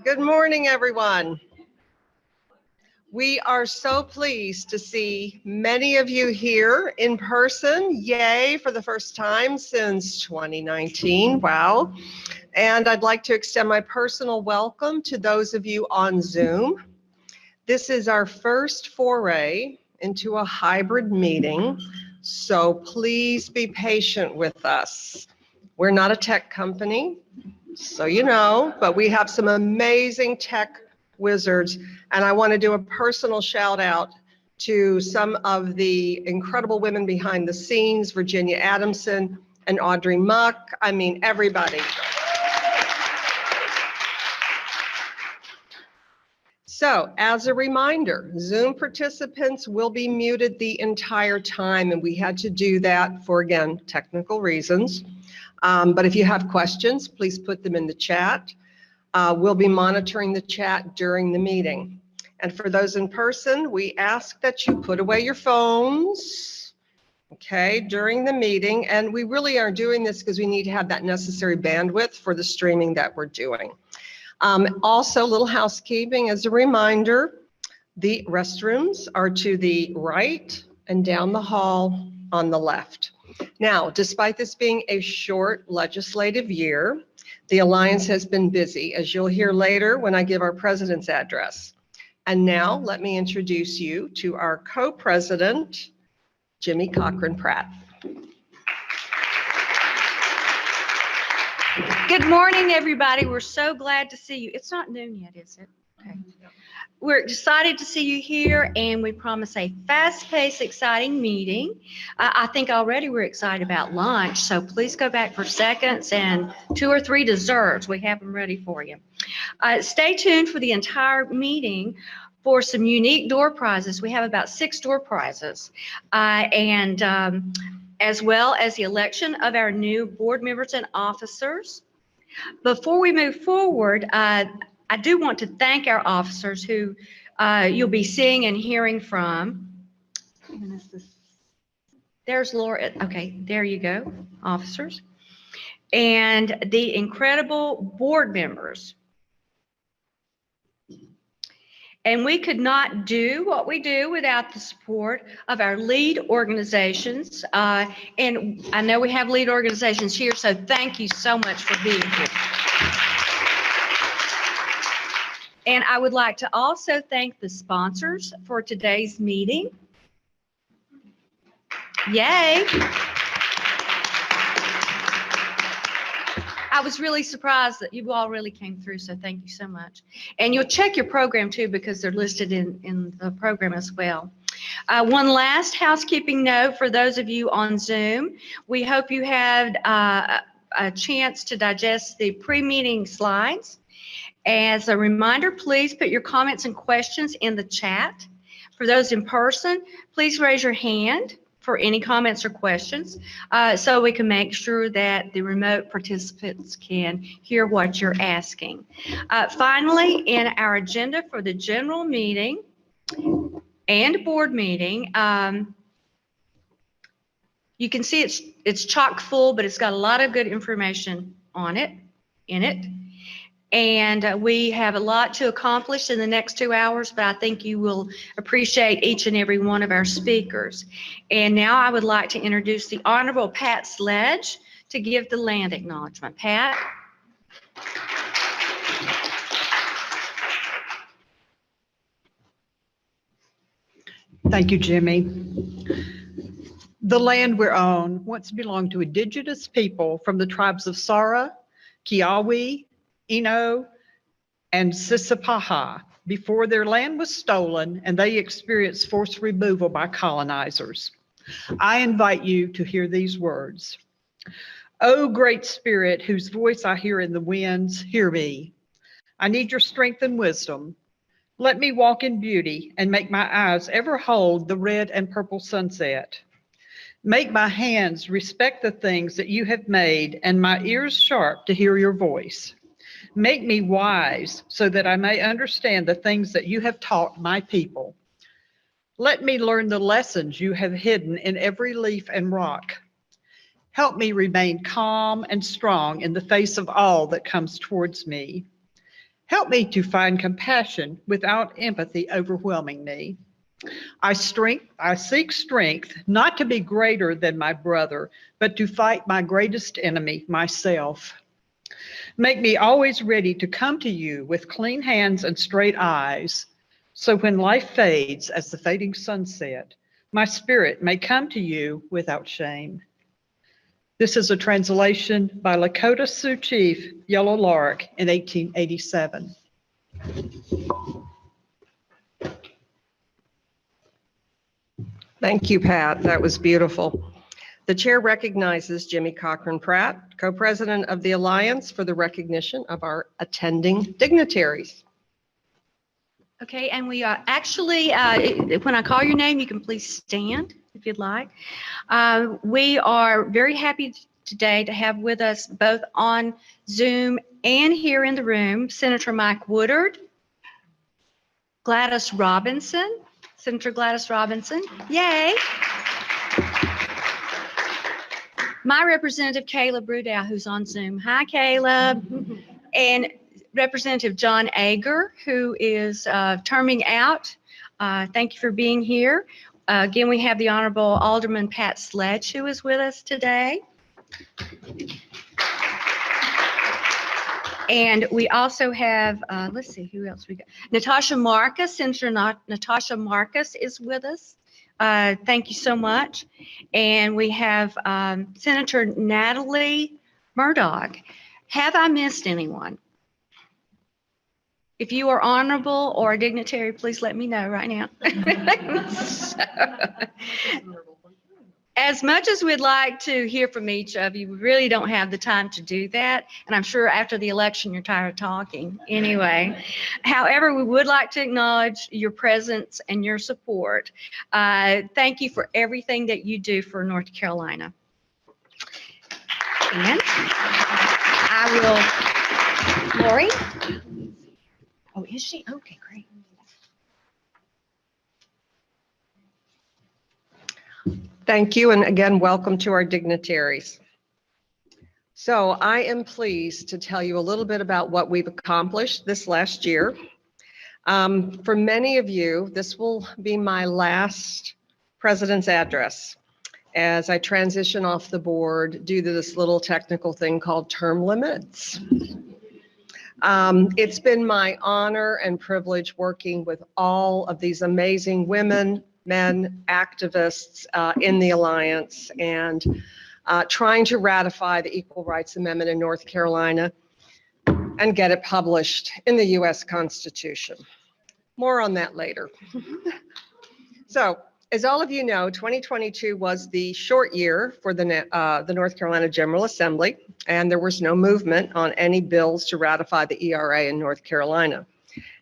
Good morning, everyone. We are so pleased to see many of you here in person. Yay, for the first time since 2019. Wow. And I'd like to extend my personal welcome to those of you on Zoom. This is our first foray into a hybrid meeting, so please be patient with us. We're not a tech company, so you know, but we have some amazing tech wizards, and I want to do a personal shout out to some of the incredible women behind the scenes, Virginia Adamson and Audrey Muck. I mean, everybody. So as a reminder, Zoom participants will be muted the entire time, and we had to do that for, again, technical reasons. But if you have questions, please put them in the chat. We'll be monitoring the chat during the meeting. And for those in person, we ask that you put away your phones, okay, during the meeting. And we really are doing this because we need to have that necessary bandwidth for the streaming that we're doing. Also, little housekeeping as a reminder, the restrooms are to the right and down the hall on the left. Now, despite this being a short legislative year, the Alliance has been busy, as you'll hear later when I give our president's address. And now let me introduce you to our co-president, Jimmie Cochran Pratt. Good morning, everybody. We're so glad to see you. It's not noon yet, is it? Okay. We're excited to see you here, and we promise a fast-paced, exciting meeting. I think already we're excited about lunch, so please go back for seconds and 2 or 3 desserts. We have them ready for you. Stay tuned for the entire meeting for some unique door prizes. We have about 6 door prizes, as well as the election of our new board members and officers. Before we move forward, I do want to thank our officers who you'll be seeing and hearing from. There's Laura. Okay, there you go, officers. And the incredible board members. And we could not do what we do without the support of our lead organizations. And I know we have lead organizations here, so thank you so much for being here. And I would like to also thank the sponsors for today's meeting. Yay. I was really surprised that you all really came through, so thank you so much. And you'll check your program too, because they're listed in the program as well. One last housekeeping note for those of you on Zoom. We hope you had a chance to digest the pre-meeting slides. As a reminder, please put your comments and questions in the chat. For those in person, please raise your hand for any comments or questions so we can make sure that the remote participants can hear what you're asking. Finally, in our agenda for the general meeting and board meeting, you can see it's chock full, but it's got a lot of good information on it, in it. And we have a lot to accomplish in the next 2 hours, but I think you will appreciate each and every one of our speakers. And now I would like to introduce the Honorable Pat Sledge to give the land acknowledgement. Pat. Thank you, Jimmie. The land we're on once belonged to indigenous people from the tribes of Sara, Kiawe, Eno, and Sissipaha before their land was stolen and they experienced forced removal by colonizers. I invite you to hear these words. O great spirit, whose voice I hear in the winds, hear me. I need your strength and wisdom. Let me walk in beauty and make my eyes ever hold the red and purple sunset. Make my hands respect the things that you have made and my ears sharp to hear your voice. Make me wise so that I may understand the things that you have taught my people. Let me learn the lessons you have hidden in every leaf and rock. Help me remain calm and strong in the face of all that comes towards me. Help me to find compassion without empathy overwhelming me. I seek strength not to be greater than my brother, but to fight my greatest enemy, myself. Make me always ready to come to you with clean hands and straight eyes, so when life fades as the fading sunset, my spirit may come to you without shame. This is a translation by Lakota Sioux Chief Yellow Lark in 1887. Thank you, Pat. That was beautiful. The chair recognizes Jimmie Cochran Pratt, co-president of the Alliance, for the recognition of our attending dignitaries. Okay, and we are actually, when I call your name, you can please stand if you'd like. We are very happy today to have with us both on Zoom and here in the room, Senator Mike Woodard, Gladys Robinson, Senator Gladys Robinson, yay. My representative, Caleb Rudow, who's on Zoom. Hi, Caleb. And Representative John Ager, who is terming out. Thank you for being here. Again, we have the Honorable Alderman Pat Sledge, who is with us today. And we also have, let's see, who else we got? Natasha Marcus, Senator Natasha Marcus is with us. Thank you so much. And we have Senator Natalie Murdoch. Have I missed anyone? If you are honorable or a dignitary, please let me know right now. As much as we'd like to hear from each of you, we really don't have the time to do that. And I'm sure after the election, you're tired of talking anyway. However, we would like to acknowledge your presence and your support. Thank you for everything that you do for North Carolina. And I will, Lori? Oh, is she? Okay, great. Thank you, and again, welcome to our dignitaries. So I am pleased to tell you a little bit about what we've accomplished this last year. For many of you, this will be my last president's address as I transition off the board due to this little technical thing called term limits. It's been my honor and privilege working with all of these amazing women, men, activists in the Alliance, and trying to ratify the Equal Rights Amendment in North Carolina and get it published in the U.S. Constitution. More on that later. So, as all of you know, 2022 was the short year for the North Carolina General Assembly, and there was no movement on any bills to ratify the ERA in North Carolina.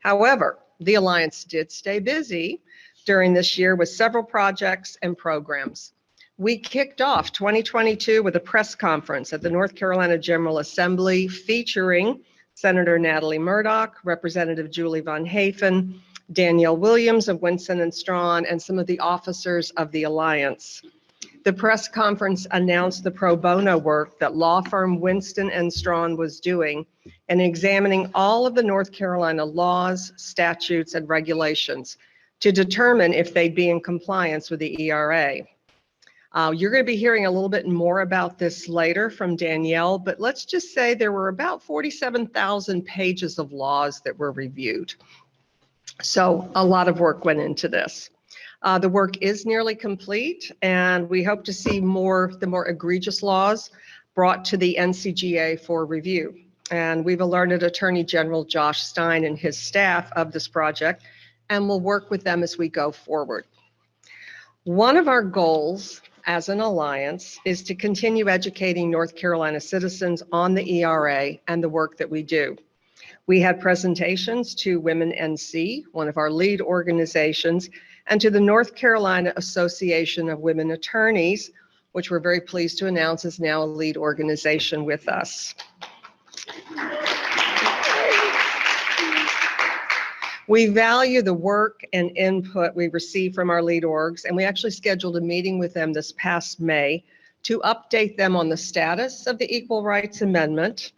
However, the Alliance did stay busy during this year with several projects and programs. We kicked off 2022 with a press conference at the North Carolina General Assembly featuring Senator Natalie Murdoch, Representative Julie Von Hafen, Danielle Williams of Winston and Strawn, and some of the officers of the Alliance. The press conference announced the pro bono work that law firm Winston and Strawn was doing in examining all of the North Carolina laws, statutes, and regulations to determine if they'd be in compliance with the ERA. You're going to be hearing a little bit more about this later from Danielle, but let's just say there were about 47,000 pages of laws that were reviewed. So a lot of work went into this. The work is nearly complete, and we hope to see the more egregious laws brought to the NCGA for review. And we've alerted Attorney General Josh Stein and his staff of this project, and we'll work with them as we go forward. One of our goals as an alliance is to continue educating North Carolina citizens on the ERA and the work that we do. We had presentations to Women NC, one of our lead organizations, and to the North Carolina Association of Women Attorneys, which we're very pleased to announce is now a lead organization with us. We value the work and input we receive from our lead orgs, and we actually scheduled a meeting with them this past May to update them on the status of the Equal Rights Amendment,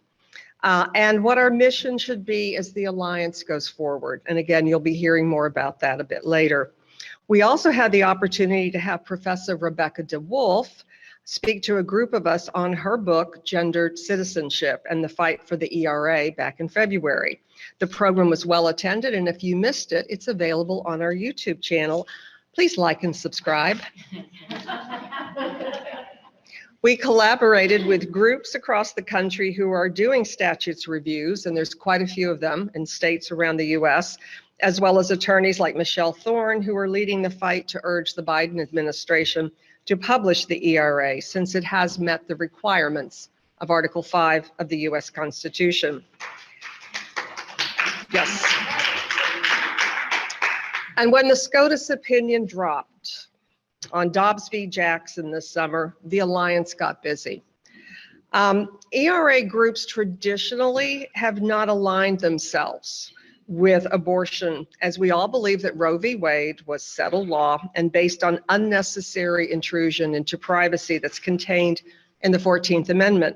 and what our mission should be as the Alliance goes forward. And again, you'll be hearing more about that a bit later. We also had the opportunity to have Professor Rebecca DeWolf speak to a group of us on her book, Gendered Citizenship and the Fight for the ERA, back in February. The program was well attended, and if you missed it, it's available on our YouTube channel. Please like and subscribe. We collaborated with groups across the country who are doing statutes reviews, and there's quite a few of them in states around the US, as well as attorneys like Michelle Thorne, who are leading the fight to urge the Biden administration to publish the ERA, since it has met the requirements of Article 5 of the US Constitution. Yes. And when the SCOTUS opinion dropped on Dobbs v. Jackson this summer, the Alliance got busy. ERA groups traditionally have not aligned themselves with abortion, as we all believe that Roe v. Wade was settled law and based on unnecessary intrusion into privacy that's contained in the 14th Amendment.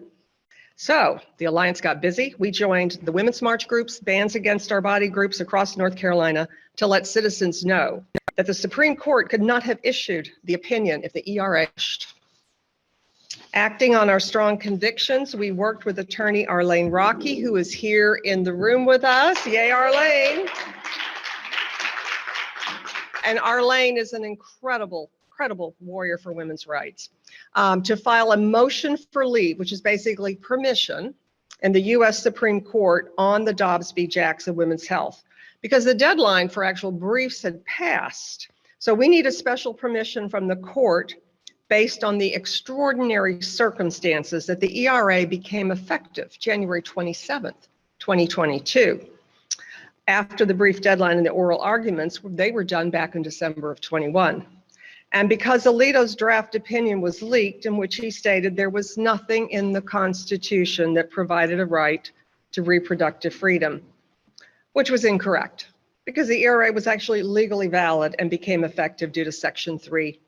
So the Alliance got busy. We joined the Women's March groups, Bands Against Our Body groups across North Carolina to let citizens know that the Supreme Court could not have issued the opinion if the ERA wished. Acting on our strong convictions, we worked with attorney Arlene Rocky, who is here in the room with us. Yay, Arlene. And Arlene is an incredible warrior for women's rights, to file a motion for leave, which is basically permission, in the US Supreme Court on the Dobbs v. Jackson women's health, because the deadline for actual briefs had passed. So we need a special permission from the court based on the extraordinary circumstances that the ERA became effective January 27th, 2022. After the brief deadline and the oral arguments, they were done back in December of 21. And because Alito's draft opinion was leaked, in which he stated there was nothing in the Constitution that provided a right to reproductive freedom, which was incorrect, because the ERA was actually legally valid and became effective due to Section 3,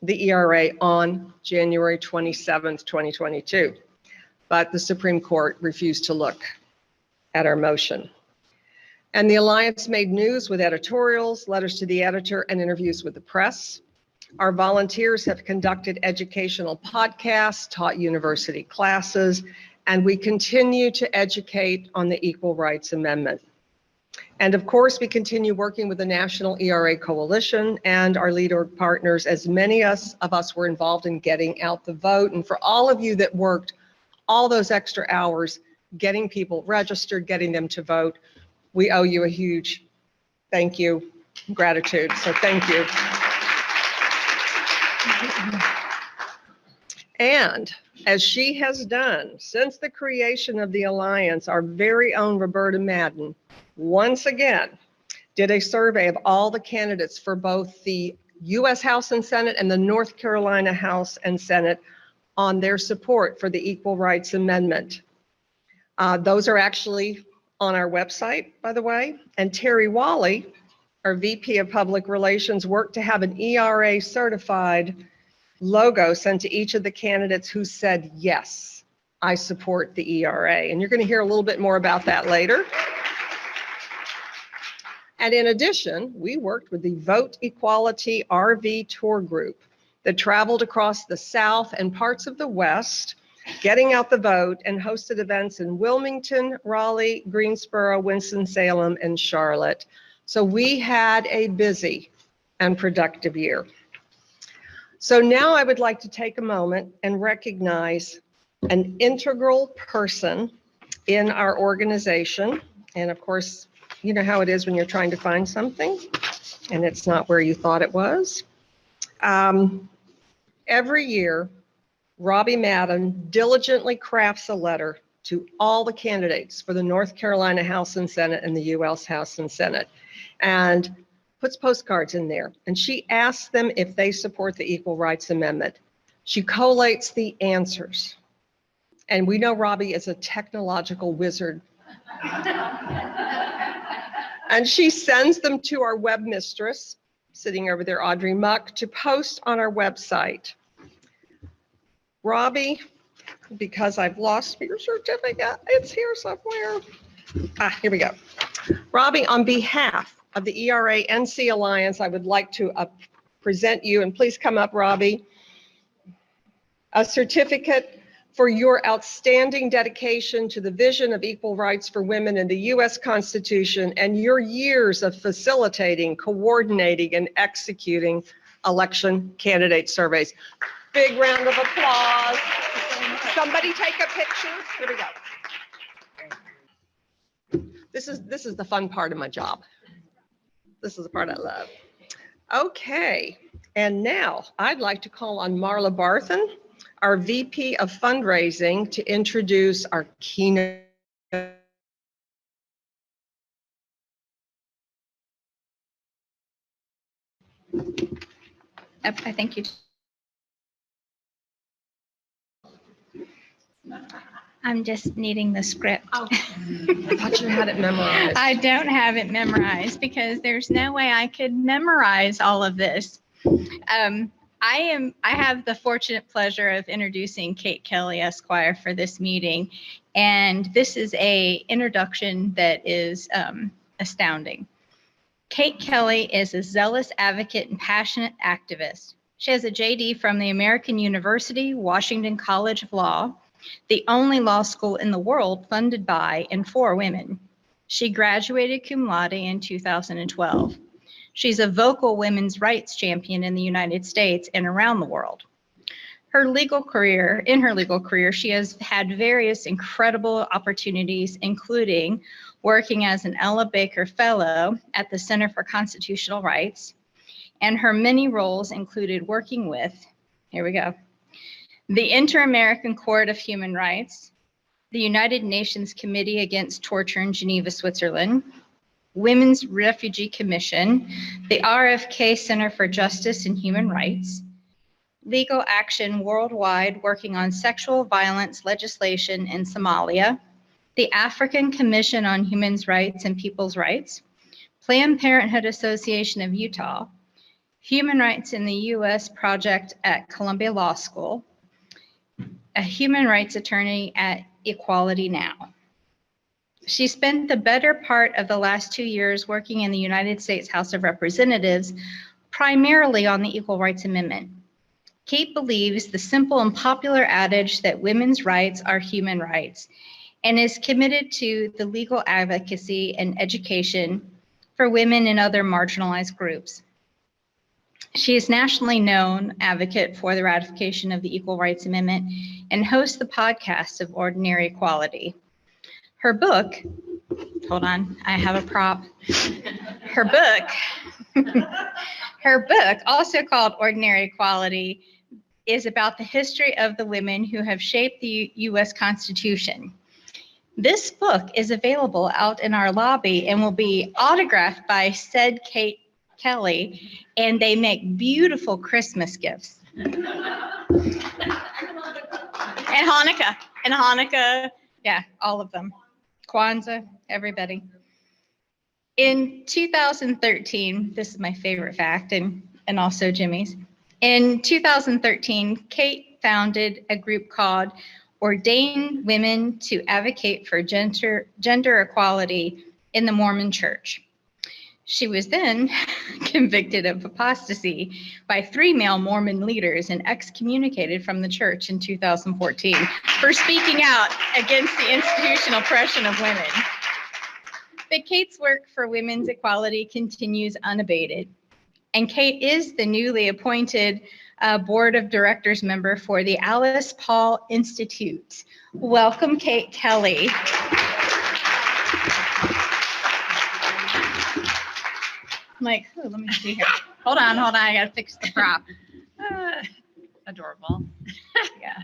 the ERA, on January 27th, 2022. But the Supreme Court refused to look at our motion. And the Alliance made news with editorials, letters to the editor, and interviews with the press. Our volunteers have conducted educational podcasts, taught university classes, and we continue to educate on the Equal Rights Amendment. And of course, we continue working with the National ERA Coalition and our lead org partners, as many of us were involved in getting out the vote. And for all of you that worked all those extra hours, getting people registered, getting them to vote, we owe you a huge thank you, gratitude. So thank you. And as she has done since the creation of the Alliance, our very own Roberta Madden once again did a survey of all the candidates for both the US House and Senate and the North Carolina House and Senate on their support for the Equal Rights Amendment. Those are actually on our website, by the way. And Terry Wally, our VP of Public Relations, worked to have an ERA certified logo sent to each of the candidates who said, yes, I support the ERA. And you're going to hear a little bit more about that later. And in addition, we worked with the Vote Equality RV tour group that traveled across the South and parts of the West, getting out the vote, and hosted events in Wilmington, Raleigh, Greensboro, Winston-Salem, and Charlotte. So we had a busy and productive year. So now I would like to take a moment and recognize an integral person in our organization. And of course, you know how it is when you're trying to find something and it's not where you thought it was. Every year, Robbie Madden diligently crafts a letter to all the candidates for the North Carolina House and Senate and the US House and Senate, and puts postcards in there. And she asks them if they support the Equal Rights Amendment. She collates the answers. And we know Robbie is a technological wizard. And she sends them to our web mistress, sitting over there, Audrey Muck, to post on our website. Robbie because I've lost your certificate. It's here somewhere. Here we go. Robbie, on behalf of the ERA NC Alliance, I would like to present you, and please come up, Robbie, a certificate for your outstanding dedication to the vision of equal rights for women in the U.S. Constitution and your years of facilitating, coordinating, and executing election candidate surveys. Big round of applause. Somebody take a picture. Here we go. This is the fun part of my job. This is the part I love. Okay, and now I'd like to call on Marla Barthen, our VP of Fundraising, to introduce our keynote. I thank you. I'm just needing the script. Oh, I thought you had it memorized. I don't have it memorized because there's no way I could memorize all of this. I have the fortunate pleasure of introducing Kate Kelly, Esquire, for this meeting, and this is a introduction that is astounding. Kate Kelly is a zealous advocate and passionate activist. She has a JD from the American University, Washington College of Law, the only law school in the world funded by and for women. She graduated cum laude in 2012. She's a vocal women's rights champion in the United States and around the world. In her legal career, she has had various incredible opportunities, including working as an Ella Baker Fellow at the Center for Constitutional Rights, and her many roles included working with, here we go, the Inter-American Court of Human Rights, the United Nations Committee Against Torture in Geneva, Switzerland, Women's Refugee Commission, the RFK Center for Justice and Human Rights, Legal Action Worldwide working on sexual violence legislation in Somalia, the African Commission on Human Rights and People's Rights, Planned Parenthood Association of Utah, Human Rights in the U.S. Project at Columbia Law School, a human rights attorney at Equality Now. She spent the better part of the last 2 years working in the United States House of Representatives, primarily on the Equal Rights Amendment. Kate believes the simple and popular adage that women's rights are human rights, and is committed to the legal advocacy and education for women and other marginalized groups. She is nationally known advocate for the ratification of the Equal Rights Amendment and hosts the podcast of Ordinary Equality. Her book, hold on, I have a prop. Her book, also called Ordinary Equality, is about the history of the women who have shaped the U.S. Constitution. This book is available out in our lobby and will be autographed by said Kate Kelly, and they make beautiful Christmas gifts. And Hanukkah, yeah, all of them. Kwanzaa, everybody. In 2013, this is my favorite fact, and also Jimmie's. In 2013, Kate founded a group called Ordained Women to Advocate for Gender Equality in the Mormon Church. She was then convicted of apostasy by 3 male Mormon leaders and excommunicated from the church in 2014 for speaking out against the institutional oppression of women. But Kate's work for women's equality continues unabated. And Kate is the newly appointed board of directors member for the Alice Paul Institute. Welcome, Kate Kelly. I'm like, oh, let me see here. Hold on, I gotta fix the prop. Adorable. Yeah.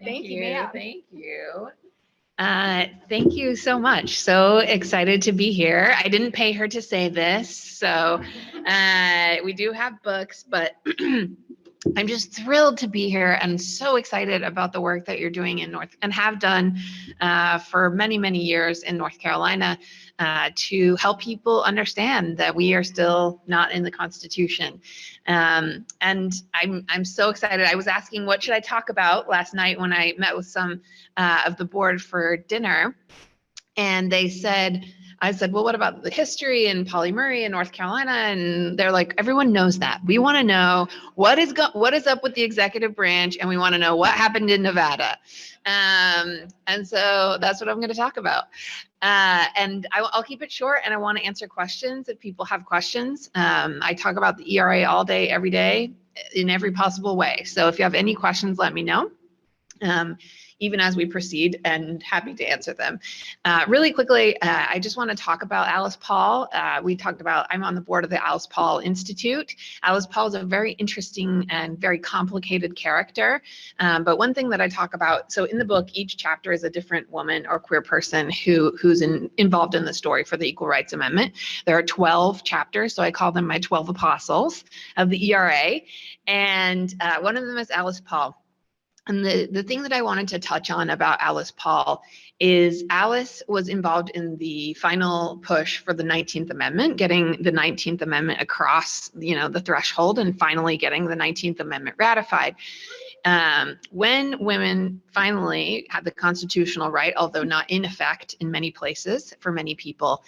Thank you. ma'am. Thank you. Thank you so much. So excited to be here. I didn't pay her to say this, so we do have books, but I'm just thrilled to be here and so excited about the work that you're doing in and have done for many, many years in North Carolina to help people understand that we are still not in the Constitution. And I'm so excited. I was asking, what should I talk about last night when I met with some of the board for dinner, and I said, well, what about the history and Polly Murray in North Carolina? And they're like, everyone knows that. We want to know what is up with the executive branch, and we want to know what happened in Nevada. And so that's what I'm going to talk about. And I'll keep it short, and I want to answer questions if people have questions. I talk about the ERA all day, every day, in every possible way. So if you have any questions, let me know. Even as we proceed, and happy to answer them. Really quickly, I just want to talk about Alice Paul. I'm on the board of the Alice Paul Institute. Alice Paul is a very interesting and very complicated character. But one thing that I talk about, so in the book, each chapter is a different woman or queer person who's involved in the story for the Equal Rights Amendment. There are 12 chapters, so I call them my 12 apostles of the ERA. And one of them is Alice Paul. And the thing that I wanted to touch on about Alice Paul is Alice was involved in the final push for the 19th Amendment, getting the 19th Amendment across, the threshold, and finally getting the 19th Amendment ratified. When women finally had the constitutional right, although not in effect in many places for many people,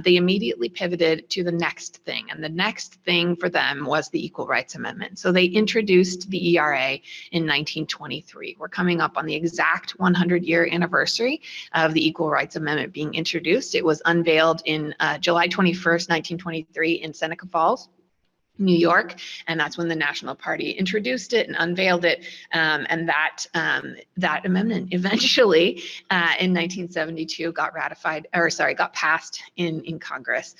they immediately pivoted to the next thing. And the next thing for them was the Equal Rights Amendment. So they introduced the ERA in 1923. We're coming up on the exact 100-year anniversary of the Equal Rights Amendment being introduced. It was unveiled in July 21st, 1923 in Seneca Falls, New York, and that's when the National Party introduced it and unveiled it, and that amendment eventually in 1972 got passed in Congress.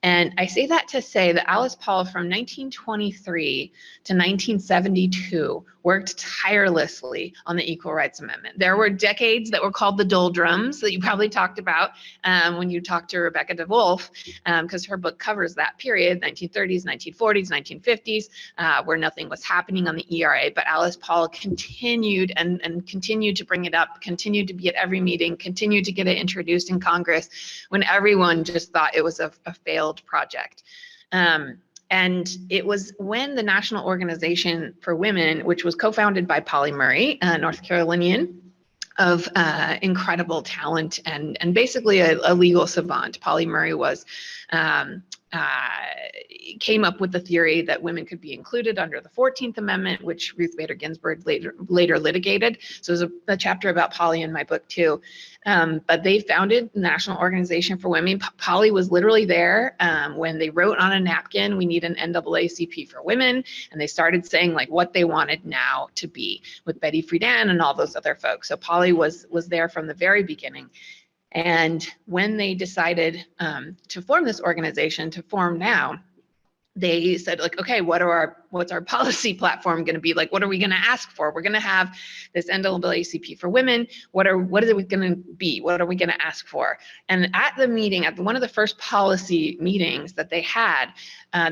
And I say that to say that Alice Paul from 1923 to 1972 worked tirelessly on the Equal Rights Amendment. There were decades that were called the doldrums that you probably talked about when you talked to Rebecca DeWolf, because her book covers that period, 1930s, 1940s, 1950s, where nothing was happening on the ERA. But Alice Paul continued and continued to bring it up, continued to be at every meeting, continued to get it introduced in Congress when everyone just thought it was a failed project. And it was when the National Organization for Women, which was co-founded by Polly Murray, a North Carolinian of incredible talent and basically a legal savant. Polly Murray came up with the theory that women could be included under the 14th Amendment, which Ruth Bader Ginsburg later litigated. So there's a chapter about Polly in my book too. But they founded the National Organization for Women. Polly was literally there when they wrote on a napkin, we need an NAACP for women. And they started saying like what they wanted now to be with Betty Friedan and all those other folks. So Polly was there from the very beginning. And when they decided to form this organization, to form now, they said like, okay, what's our policy platform going to be like? What are we going to ask for? We're going to have this NAACP for women. What is it going to be? What are we going to ask for? And at the meeting, at one of the first policy meetings that they had,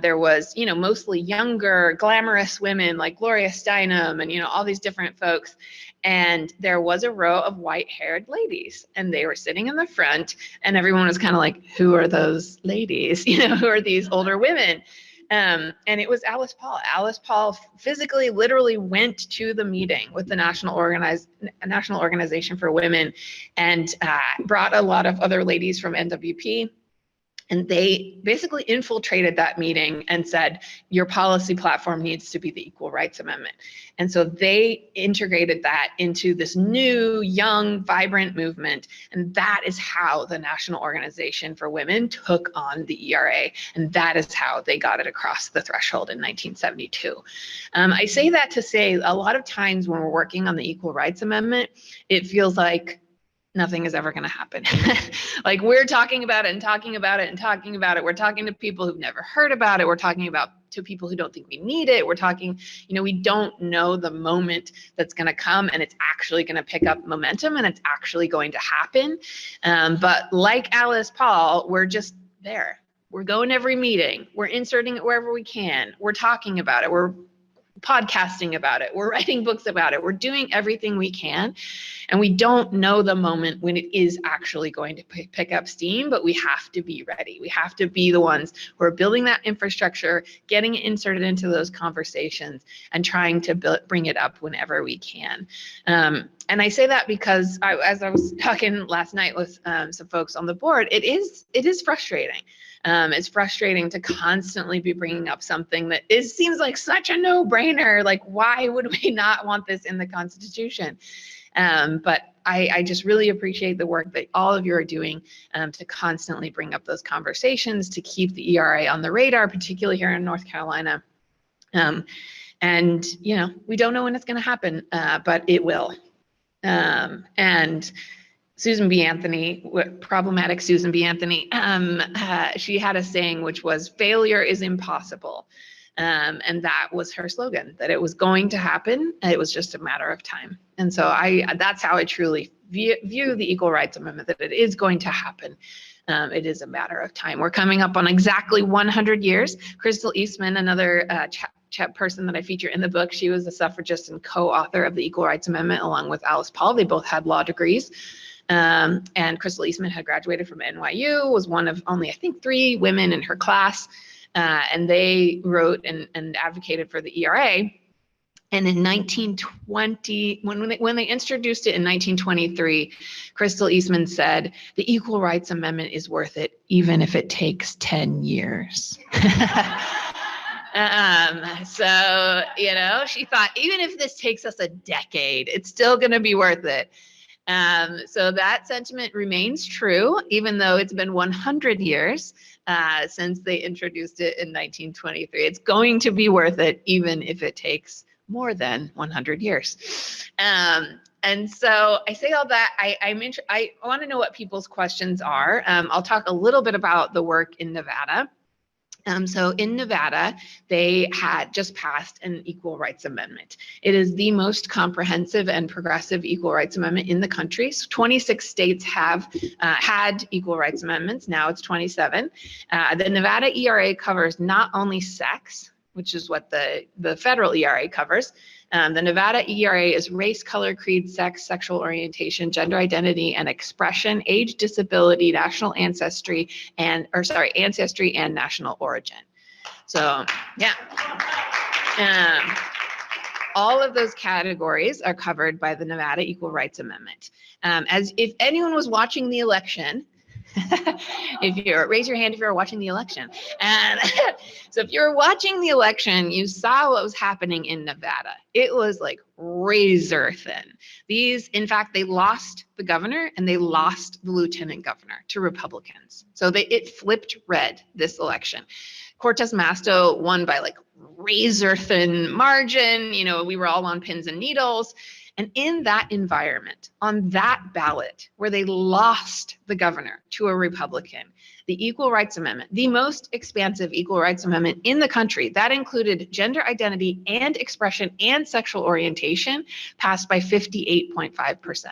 there was, mostly younger, glamorous women like Gloria Steinem and, all these different folks. And there was a row of white-haired ladies, and they were sitting in the front, and everyone was kind of like, who are those ladies? Who are these older women? And it was Alice Paul. Alice Paul physically, literally went to the meeting with the National Organization for Women and brought a lot of other ladies from NWP. And they basically infiltrated that meeting and said, your policy platform needs to be the Equal Rights Amendment. And so they integrated that into this new, young, vibrant movement. And that is how the National Organization for Women took on the ERA. And that is how they got it across the threshold in 1972. I say that to say a lot of times when we're working on the Equal Rights Amendment, it feels like nothing is ever going to happen. Like we're talking about it and talking about it and talking about it. We're talking to people who've never heard about it. We're talking to people who don't think we need it. We're talking, we don't know the moment that's going to come and it's actually going to pick up momentum and it's actually going to happen. But like Alice Paul, we're just there. We're going to every meeting. We're inserting it wherever we can. We're talking about it. We're podcasting about it. We're writing books about it. We're doing everything we can. And we don't know the moment when it is actually going to pick up steam, but we have to be ready. We have to be the ones who are building that infrastructure, getting it inserted into those conversations, and trying to bring it up whenever we can. And I say that because as I was talking last night with some folks on the board, it is frustrating. It's frustrating to constantly be bringing up something that seems like such a no-brainer. Like, why would we not want this in the Constitution? But I just really appreciate the work that all of you are doing to constantly bring up those conversations, to keep the ERA on the radar, particularly here in North Carolina. And, you know, we don't know when it's going to happen, but it will. And Susan B. Anthony, problematic Susan B. Anthony, she had a saying which was, failure is impossible. And that was her slogan, that it was going to happen. It was just a matter of time. And so that's how I truly view the Equal Rights Amendment, that it is going to happen. It is a matter of time. We're coming up on exactly 100 years. Crystal Eastman, another person that I feature in the book, she was a suffragist and co-author of the Equal Rights Amendment along with Alice Paul. They both had law degrees. And Crystal Eastman had graduated from NYU, was one of only, I think, 3 women in her class. And they wrote and advocated for the ERA. And in 1920, when they introduced it in 1923, Crystal Eastman said, the Equal Rights Amendment is worth it, even if it takes 10 years. So, you know, she thought, even if this takes us a decade, it's still going to be worth it. So that sentiment remains true, even though it's been 100 years since they introduced it in 1923. It's going to be worth it, even if it takes more than 100 years. And so I say all that, I want to know what people's questions are. I'll talk a little bit about the work in Nevada. So in Nevada, they had just passed an Equal Rights Amendment. It is the most comprehensive and progressive Equal Rights Amendment in the country. So 26 states have had Equal Rights Amendments. Now it's 27. The Nevada ERA covers not only sex, which is what the federal ERA covers. The Nevada ERA is race, color, creed, sex, sexual orientation, gender identity, and expression, age, disability, national ancestry, and national origin. So, yeah. All of those categories are covered by the Nevada Equal Rights Amendment. As if anyone was watching the election, raise your hand if you're watching the election. And so if you're watching the election, you saw what was happening in Nevada. It was like razor thin. In fact, they lost the governor and they lost the lieutenant governor to Republicans. So it flipped red this election. Cortez Masto won by like razor thin margin. You know, we were all on pins and needles. And in that environment, on that ballot, where they lost the governor to a Republican, the Equal Rights Amendment, the most expansive Equal Rights Amendment in the country, that included gender identity and expression and sexual orientation, passed by 58.5%.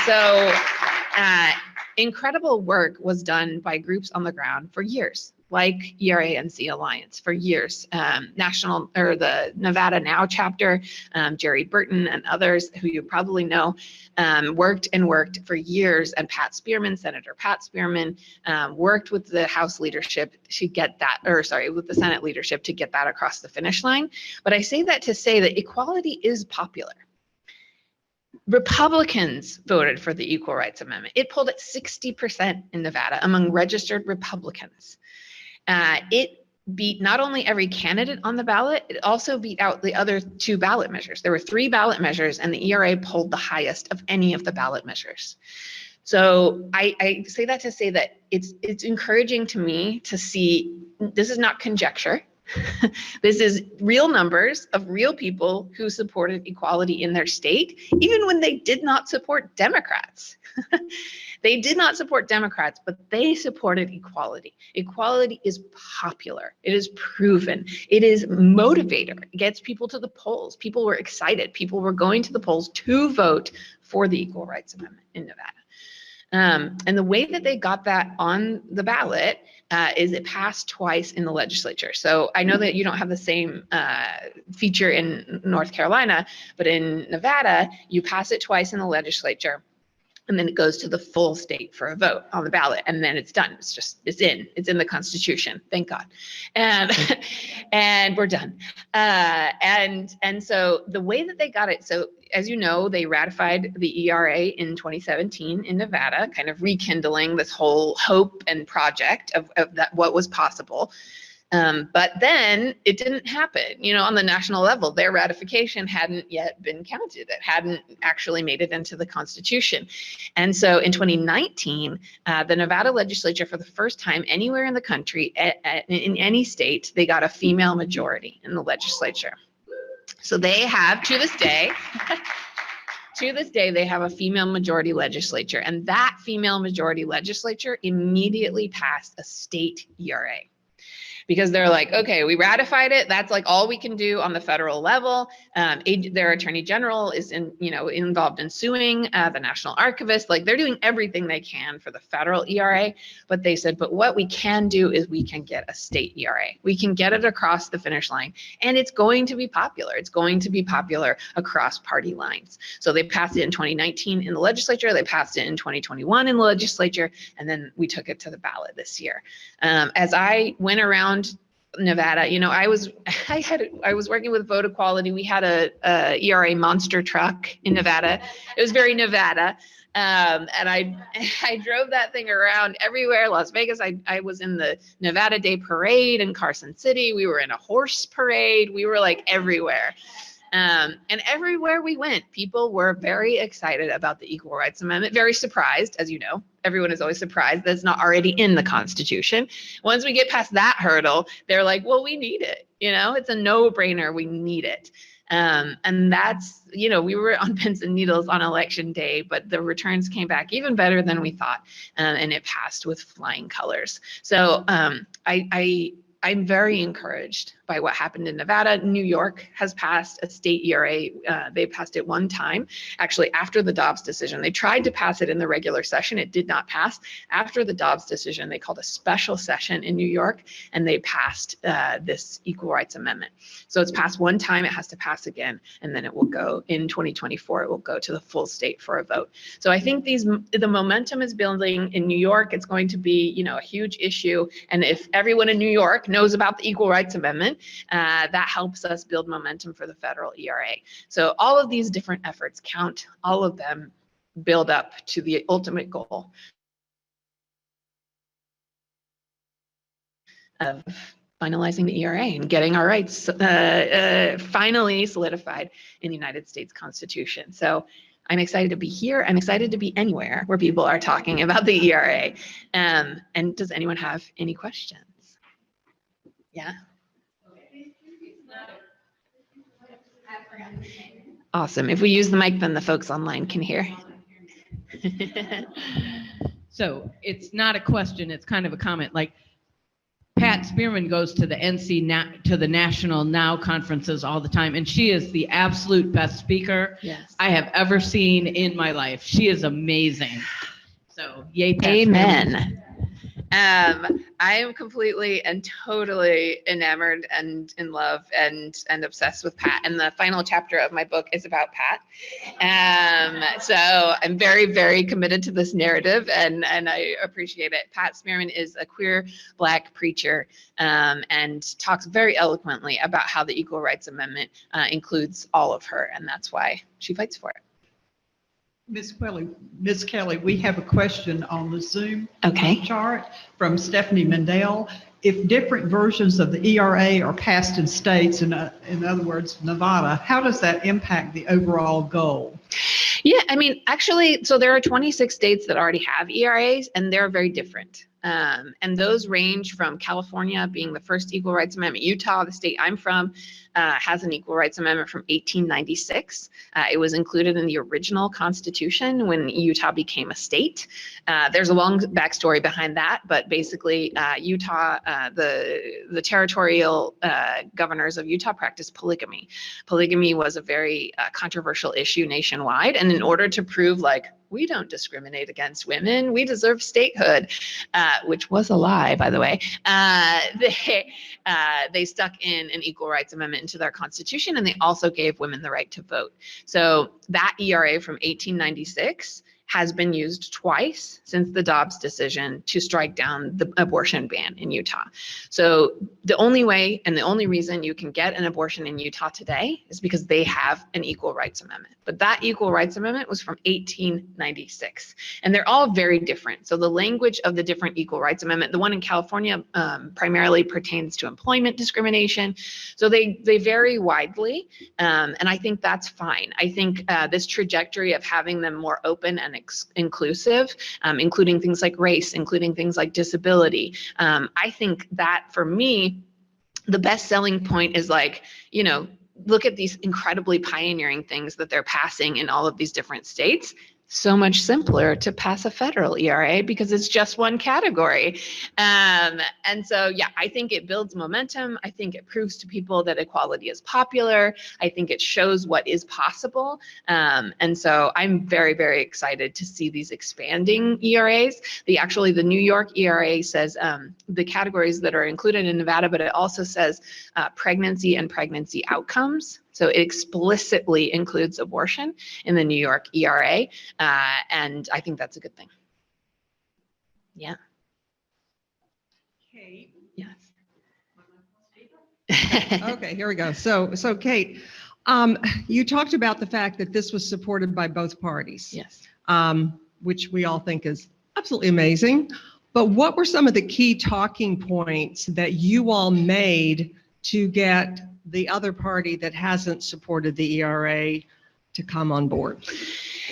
So incredible work was done by groups on the ground for years, like ERA-NC Alliance for years, the Nevada Now chapter, Jerry Burton and others who you probably know, worked for years, and Senator Pat Spearman, worked with the House leadership to get that, with the Senate leadership to get that across the finish line. But I say that to say that equality is popular. Republicans voted for the Equal Rights Amendment. It polled at 60% in Nevada among registered Republicans. It beat not only every candidate on the ballot, it also beat out the other 2 ballot measures. There were 3 ballot measures, and the ERA polled the highest of any of the ballot measures. So I say that to say that it's encouraging to me to see, this is not conjecture. This is real numbers of real people who supported equality in their state, even when they did not support Democrats. They did not support Democrats, but they supported equality. Equality is popular. It is proven. It is motivator. It gets people to the polls. People were excited. People were going to the polls to vote for the Equal Rights Amendment in Nevada. And the way that they got that on the ballot is it passed twice in the legislature. So I know that you don't have the same feature in North Carolina, but in Nevada, you pass it twice in the legislature. And then it goes to the full state for a vote on the ballot, and then it's done. It's in the Constitution, thank God, and we're done. And so the way that they got it, so as you know, they ratified the ERA in 2017 in Nevada, kind of rekindling this whole hope and project of that what was possible. But then it didn't happen, on the national level. Their ratification hadn't yet been counted. It hadn't actually made it into the Constitution. And so in 2019, the Nevada legislature, for the first time anywhere in the country, in any state, they got a female majority in the legislature. So they have, to this day, they have a female majority legislature. And that female majority legislature immediately passed a state ERA. Because they're like, okay, we ratified it. That's like all we can do on the federal level. Their attorney general is involved in suing the national archivist. Like, they're doing everything they can for the federal ERA. But they said, but what we can do is we can get a state ERA. We can get it across the finish line, and it's going to be popular. It's going to be popular across party lines. So they passed it in 2019 in the legislature. They passed it in 2021 in the legislature, and then we took it to the ballot this year. As I went around Nevada, I was working with Vote Equality. We had a ERA monster truck in Nevada. It was very Nevada. And I drove that thing around everywhere. Las Vegas, I was in the Nevada Day Parade in Carson City. We were in a horse parade. We were like everywhere. And everywhere we went, people were very excited about the Equal Rights Amendment, very surprised, as you know. Everyone is always surprised that it's not already in the Constitution. Once we get past that hurdle, they're like, well, we need it. It's a no-brainer. We need it. And that's, we were on pins and needles on election day, but the returns came back even better than we thought. And it passed with flying colors. So I'm very encouraged by what happened in Nevada. New York has passed a state ERA. They passed it one time, actually after the Dobbs decision. They tried to pass it in the regular session. It did not pass. After the Dobbs decision, they called a special session in New York, and they passed this Equal Rights Amendment. So it's passed one time. It has to pass again, and then it will go in 2024. It will go to the full state for a vote. So I think the momentum is building in New York. It's going to be, a huge issue. And if everyone in New York knows about the Equal Rights Amendment, that helps us build momentum for the federal ERA. So all of these different efforts count. All of them build up to the ultimate goal of finalizing the ERA and getting our rights finally solidified in the United States Constitution. So I'm excited to be here. I'm excited to be anywhere where people are talking about the ERA. And does anyone have any questions? Yeah. Awesome. If we use the mic, then the folks online can hear. So it's not a question, it's kind of a comment. Like, Pat Spearman goes to the to the National Now conferences all the time, and she is the absolute best speaker I have ever seen in my life. She is amazing. So yay, Pat Amen. Spearman. I am completely and totally enamored and in love and obsessed with Pat. And the final chapter of my book is about Pat. So I'm very, very committed to this narrative, and I appreciate it. Pat Spearman is a queer Black preacher and talks very eloquently about how the Equal Rights Amendment includes all of her, and that's why she fights for it. Ms. Kelly, we have a question on the Zoom chart from Stephanie Mendel. If different versions of the ERA are passed in states, in other words, Nevada, how does that impact the overall goal? Yeah, I mean, actually, so there are 26 states that already have ERAs, and they're very different. And those range from California being the first Equal Rights Amendment. Utah, the state I'm from, has an Equal Rights Amendment from 1896. It was included in the original Constitution when Utah became a state. There's a long backstory behind that, but basically Utah, the territorial governors of Utah practiced polygamy. Polygamy was a very controversial issue nationwide, and in order to prove like we don't discriminate against women. We deserve statehood, which was a lie, by the way. They stuck in an Equal Rights Amendment into their Constitution, and they also gave women the right to vote. So that ERA from 1896 has been used twice since the Dobbs decision to strike down the abortion ban in Utah. So the only way and the only reason you can get an abortion in Utah today is because they have an Equal Rights Amendment. But that Equal Rights Amendment was from 1896, and they're all very different. So the language of the different Equal Rights Amendment, the one in California primarily pertains to employment discrimination. So they vary widely, and I think that's fine. I think this trajectory of having them more open and inclusive, including things like race, including things like disability. I think that for me, the best selling point is like, you know, look at these incredibly pioneering things that they're passing in all of these different states. So much simpler to pass a federal ERA because it's just one category. And so, yeah, I think it builds momentum. I think it proves to people that equality is popular. I think it shows what is possible. And so I'm very, very excited to see these expanding ERAs. The New York ERA says the categories that are included in Nevada, but it also says pregnancy and pregnancy outcomes. So it explicitly includes abortion in the New York ERA, and I think that's a good thing. Yeah. Kate. Yes. Okay, here we go. So Kate, you talked about the fact that this was supported by both parties. Yes. Which we all think is absolutely amazing. But what were some of the key talking points that you all made to get the other party that hasn't supported the ERA to come on board?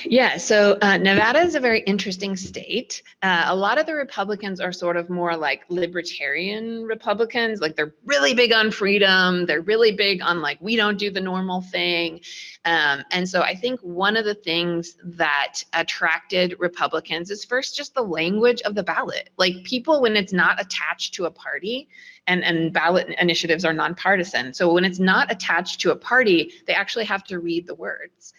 Yeah, so Nevada is a very interesting state. A lot of the Republicans are sort of more like libertarian Republicans, like they're really big on freedom. They're really big on like, we don't do the normal thing. And so I think one of the things that attracted Republicans is first just the language of the ballot. Like people, when it's not attached to a party, and ballot initiatives are nonpartisan. So when it's not attached to a party, they actually have to read the words.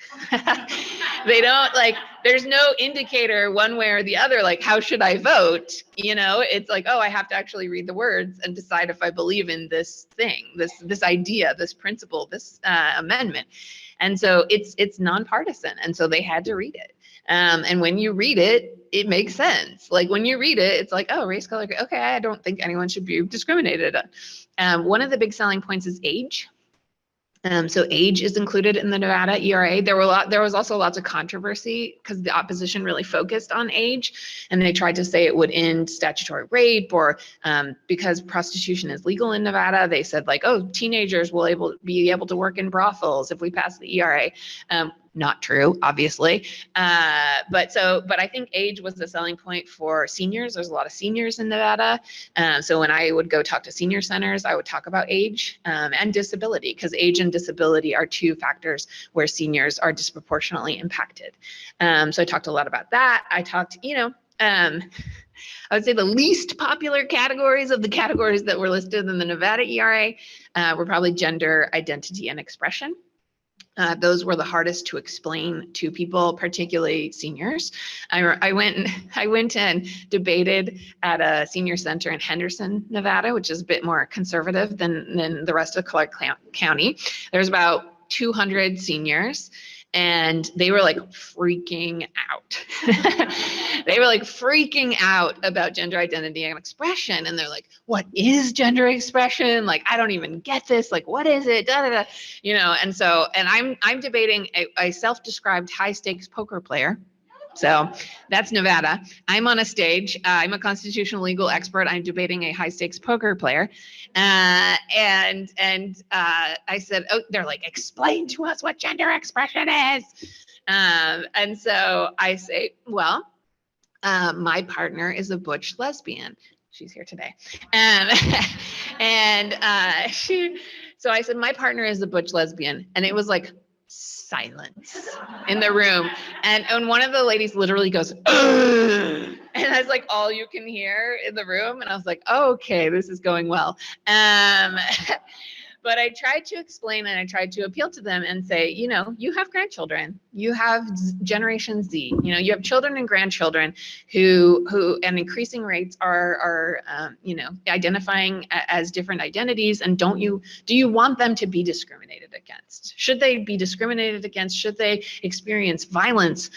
They don't like, there's no indicator one way or the other, like, how should I vote? You know, it's like, oh, I have to actually read the words and decide if I believe in this thing, this idea, this principle, this amendment. And so it's nonpartisan. And so they had to read it. And when you read it, it makes sense. Like when you read it, it's like, oh, race, color, okay, I don't think anyone should be discriminated. One of the big selling points is age. So age is included in the Nevada ERA. There was also lots of controversy because the opposition really focused on age, and they tried to say it would end statutory rape, or because prostitution is legal in Nevada, they said like, oh, teenagers will be able to work in brothels if we pass the ERA. Not true, obviously. But I think age was the selling point for seniors. There's a lot of seniors in Nevada. So when I would go talk to senior centers, I would talk about age and disability, because age and disability are two factors where seniors are disproportionately impacted. So I talked a lot about that. I talked, I would say the least popular categories of the categories that were listed in the Nevada ERA were probably gender identity and expression. Those were the hardest to explain to people, particularly seniors. I went and debated at a senior center in Henderson, Nevada, which is a bit more conservative than the rest of Clark County. There's about 200 seniors, and they were like freaking out. They were like freaking out about gender identity and expression. And they're like, what is gender expression? Like, I don't even get this. Like, what is it? Da, da, da. And I'm debating a self-described high stakes poker player. So that's Nevada. I'm on a stage. I'm a constitutional legal expert. I'm debating a high stakes poker player. And I said, oh, they're like, explain to us what gender expression is. And so I say, well, my partner is a butch lesbian. She's here today. So I said, my partner is a butch lesbian. And it was like silence in the room. And one of the ladies literally goes, ugh! And that's like all you can hear in the room. And I was like, oh, okay, this is going well. But I tried to explain and I tried to appeal to them and say, you know, you have grandchildren, you have Generation Z, you know, you have children and grandchildren who and increasing rates are you know, identifying as different identities. And do you want them to be discriminated against? Should they be discriminated against? Should they experience violence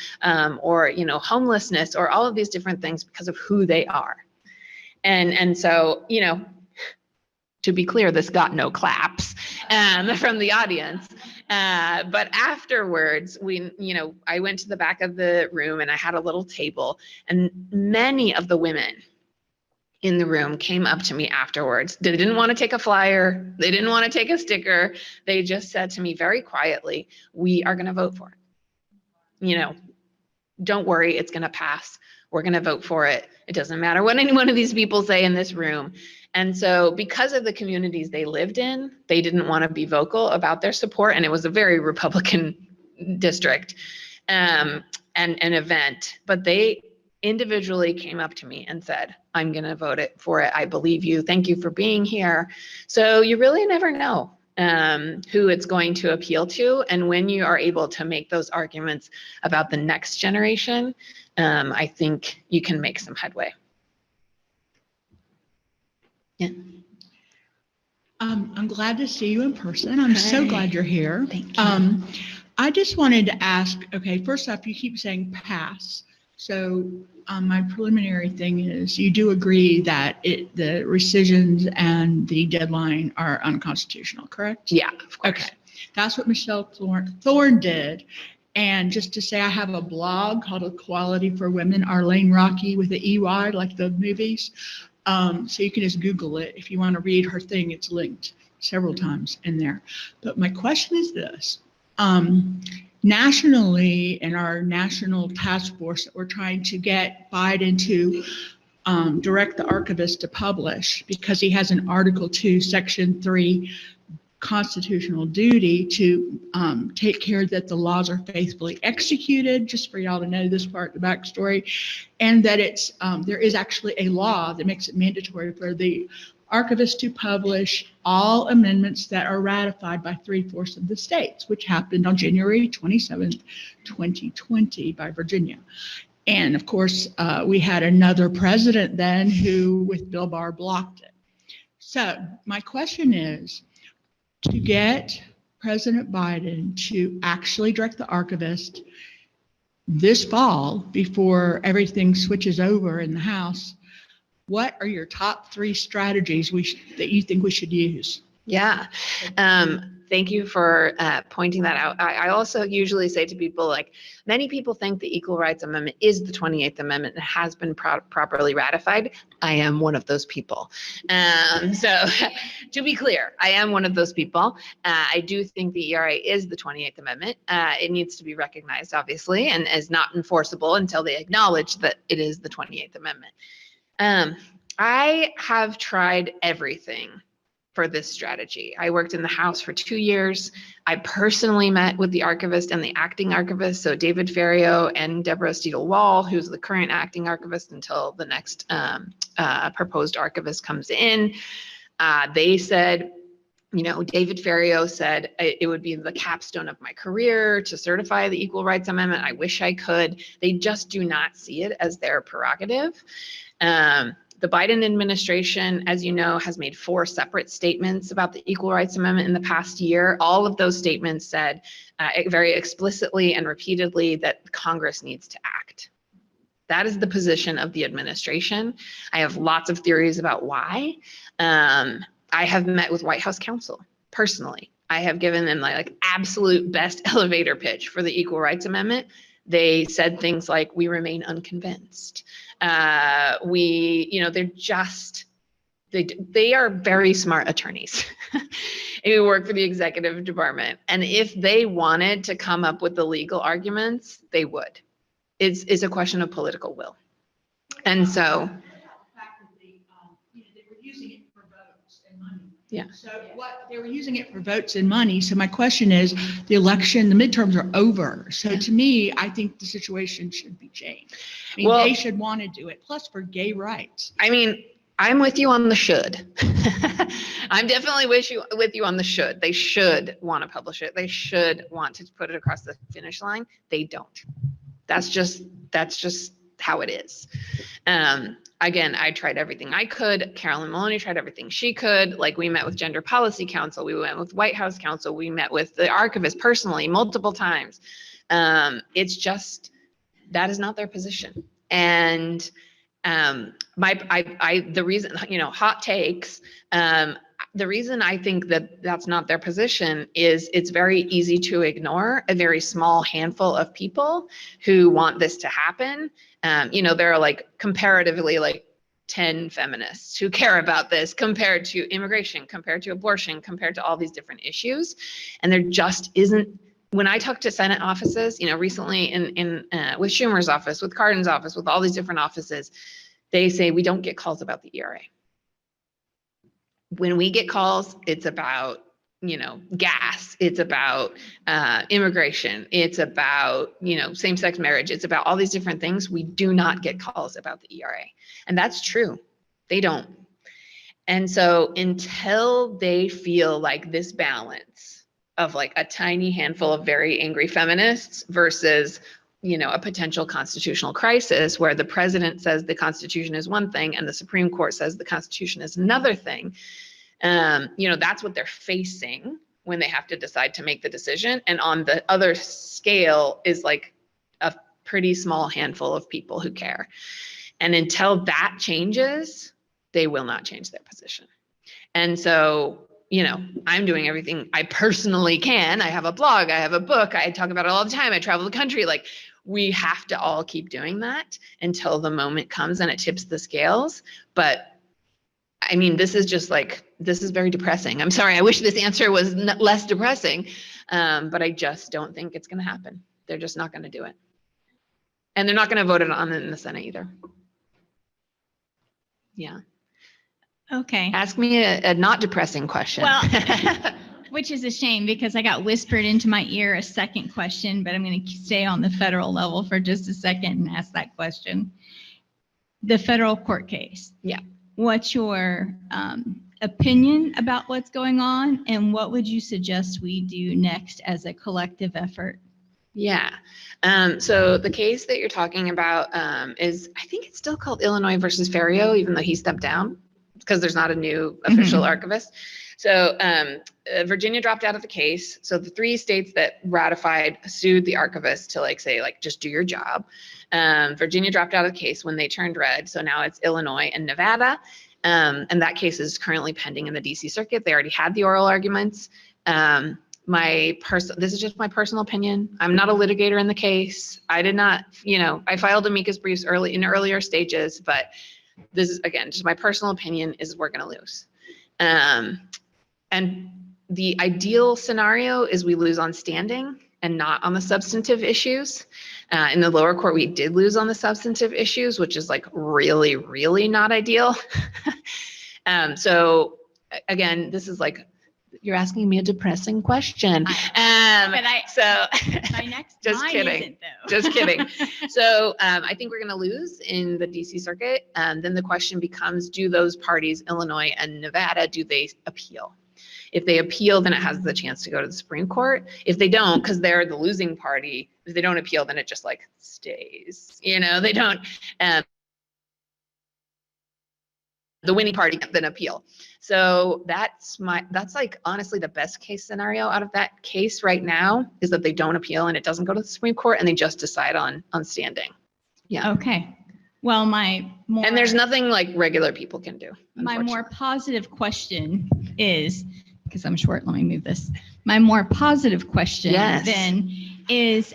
or, you know, homelessness or all of these different things because of who they are? And so, you know, to be clear, this got no claps from the audience. But afterwards, I went to the back of the room and I had a little table, and many of the women in the room came up to me afterwards. They didn't want to take a flyer. They didn't want to take a sticker. They just said to me very quietly, we are going to vote for it. You know, don't worry, it's going to pass. We're going to vote for it. It doesn't matter what any one of these people say in this room. And so because of the communities they lived in, they didn't want to be vocal about their support. And it was a very Republican district and an event. But they individually came up to me and said, I'm going to vote for it. I believe you. Thank you for being here. So you really never know who it's going to appeal to. And when you are able to make those arguments about the next generation, I think you can make some headway. Yeah. I'm glad to see you in person. I'm so glad you're here. Thank you. I just wanted to ask, okay, first off, you keep saying pass. So my preliminary thing is you do agree that the rescissions and the deadline are unconstitutional, correct? Yeah, of course. Okay. That's what Michelle Thorne did. And just to say, I have a blog called Equality for Women, Arlene Rocky with the EY, like the movies. So you can just Google it. If you want to read her thing, it's linked several times in there. But my question is this. Nationally, in our national task force that we're trying to get Biden to direct the archivist to publish, because he has an Article 2, Section 3 constitutional duty to take care that the laws are faithfully executed, just for y'all to know this part, the backstory, and that it's there is actually a law that makes it mandatory for the archivist to publish all amendments that are ratified by 3/4 of the states, which happened on January 27th, 2020 by Virginia. And of course, we had another president then who, with Bill Barr, blocked it. So my question is, to get President Biden to actually direct the archivist this fall before everything switches over in the House, what are your top 3 strategies that you think we should use? Yeah. Thank you for pointing that out. I also usually say to people, like, many people think the Equal Rights Amendment is the 28th Amendment and has been properly ratified. I am one of those people. So to be clear, I am one of those people. I do think the ERA is the 28th Amendment. It needs to be recognized, obviously, and is not enforceable until they acknowledge that it is the 28th Amendment. I have tried everything for this strategy. I worked in the House for 2 years. I personally met with the archivist and the acting archivist, so David Ferriero and Deborah Steedle-Wall, who's the current acting archivist until the next proposed archivist comes in. They said, you know, David Ferriero said it would be the capstone of my career to certify the Equal Rights Amendment. I wish I could. They just do not see it as their prerogative. The Biden administration, as you know, has made 4 separate statements about the Equal Rights Amendment in the past year. All of those statements said very explicitly and repeatedly that Congress needs to act. That is the position of the administration. I have lots of theories about why. I have met with White House counsel personally. I have given them like absolute best elevator pitch for the Equal Rights Amendment. They said things like, we remain unconvinced. They are very smart attorneys who work for the executive department. And if they wanted to come up with the legal arguments, they would. It's a question of political will. And so, they were using it for votes and money. Yeah. So they were using it for votes and money. So my question is, the midterms are over. So to me, I think the situation should be changed. I mean, they should want to do it. Plus for gay rights. I mean, I'm with you on the should. I'm definitely with you on the should. They should want to publish it. They should want to put it across the finish line. They don't. That's just how it is. Again, I tried everything I could. Carolyn Maloney tried everything she could. Like, we met with Gender Policy Council. We went with White House Council. We met with the archivist personally multiple times. It's just, that is not their position. And the reason, hot takes, the reason I think that that's not their position is it's very easy to ignore a very small handful of people who want this to happen. There are like comparatively like 10 feminists who care about this compared to immigration, compared to abortion, compared to all these different issues. And there just isn't. When I talk to Senate offices, recently with Schumer's office, with Cardin's office, with all these different offices, they say we don't get calls about the ERA. When we get calls, it's about, gas. It's about immigration. It's about, same-sex marriage. It's about all these different things. We do not get calls about the ERA. And that's true. They don't. And so until they feel like this balance of like a tiny handful of very angry feminists versus, a potential constitutional crisis where the president says the Constitution is one thing and the Supreme Court says the Constitution is another thing, that's what they're facing when they have to decide to make the decision. And on the other scale is like a pretty small handful of people who care. And until that changes, they will not change their position. And so, I'm doing everything I personally can. I have a blog, I have a book, I talk about it all the time. I travel the country. Like, we have to all keep doing that until the moment comes and it tips the scales. But I mean, this is very depressing. I'm sorry. I wish this answer was less depressing, but I just don't think it's going to happen. They're just not going to do it. And they're not going to vote it on in the Senate either. Yeah. Okay. Ask me a not depressing question. Well, which is a shame because I got whispered into my ear a second question, but I'm going to stay on the federal level for just a second and ask that question. The federal court case. Yeah. What's your opinion about what's going on, and what would you suggest we do next as a collective effort? Yeah. So the case that you're talking about is, I think it's still called Illinois versus Ferrio, even though he stepped down because there's not a new official archivist. So Virginia dropped out of the case. So the 3 states that ratified sued the archivist to say just do your job. Virginia dropped out of the case when they turned red. So now it's Illinois and Nevada. And that case is currently pending in the DC circuit. They already had the oral arguments. This is just my personal opinion. I'm not a litigator in the case. I did not, I filed amicus briefs in earlier stages, but this is, again, just my personal opinion is we're going to lose. And the ideal scenario is we lose on standing and not on the substantive issues. In the lower court, we did lose on the substantive issues, which is really, really not ideal. So again, this is you're asking me a depressing question. My next just line kidding. Isn't, though. Just kidding. So I think we're going to lose in the DC circuit. And then the question becomes, do those parties, Illinois and Nevada, do they appeal? If they appeal, then it has the chance to go to the Supreme Court. If they don't, because they're the losing party, if they don't appeal, then it just stays. They don't. The winning party then appeal. So that's honestly the best case scenario out of that case right now is that they don't appeal and it doesn't go to the Supreme Court and they just decide on standing. Yeah. Okay. Well, and there's nothing regular people can do. My more positive question is, because I'm short, let me move this. My more positive question then is,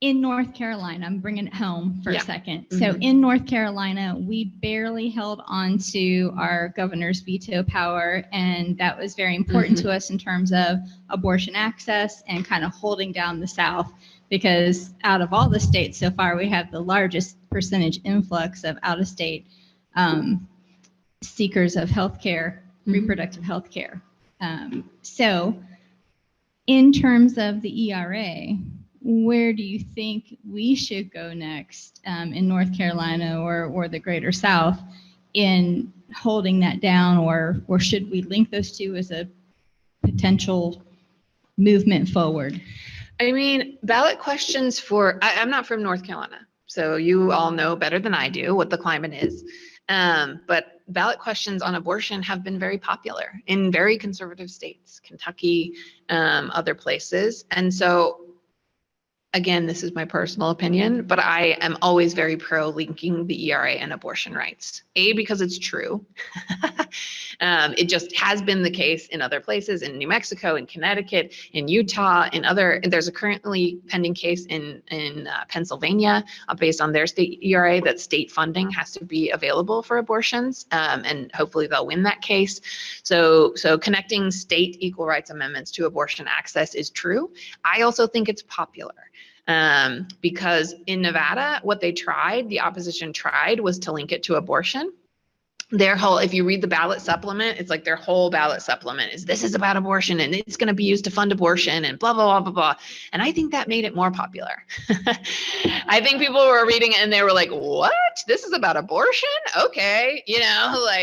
in North Carolina, I'm bringing it home for a second. Mm-hmm. So in North Carolina, we barely held on to our governor's veto power, and that was very important to us in terms of abortion access and kind of holding down the South, because out of all the states so far, we have the largest percentage influx of out-of-state seekers of healthcare, reproductive health care. So in terms of the ERA, where do you think we should go next in North Carolina or the greater South in holding that down, or should we link those two as a potential movement forward? I mean, ballot questions for, I'm not from North Carolina, so you all know better than I do what the climate is. But ballot questions on abortion have been very popular in very conservative states, Kentucky, other places. And so, again, this is my personal opinion, but I am always very pro linking the ERA and abortion rights. A, because it's true. It just has been the case in other places, in New Mexico, in Connecticut, in Utah, there's a currently pending case in Pennsylvania based on their state ERA that state funding has to be available for abortions, and hopefully they'll win that case. So connecting state equal rights amendments to abortion access is true. I also think it's popular. Because in Nevada, what the opposition tried was to link it to abortion. If you read the ballot supplement, it's like their whole ballot supplement is, this is about abortion and it's going to be used to fund abortion and blah, blah, blah, blah, blah. And I think that made it more popular. I think people were reading it and they were like, what? This is about abortion? Okay.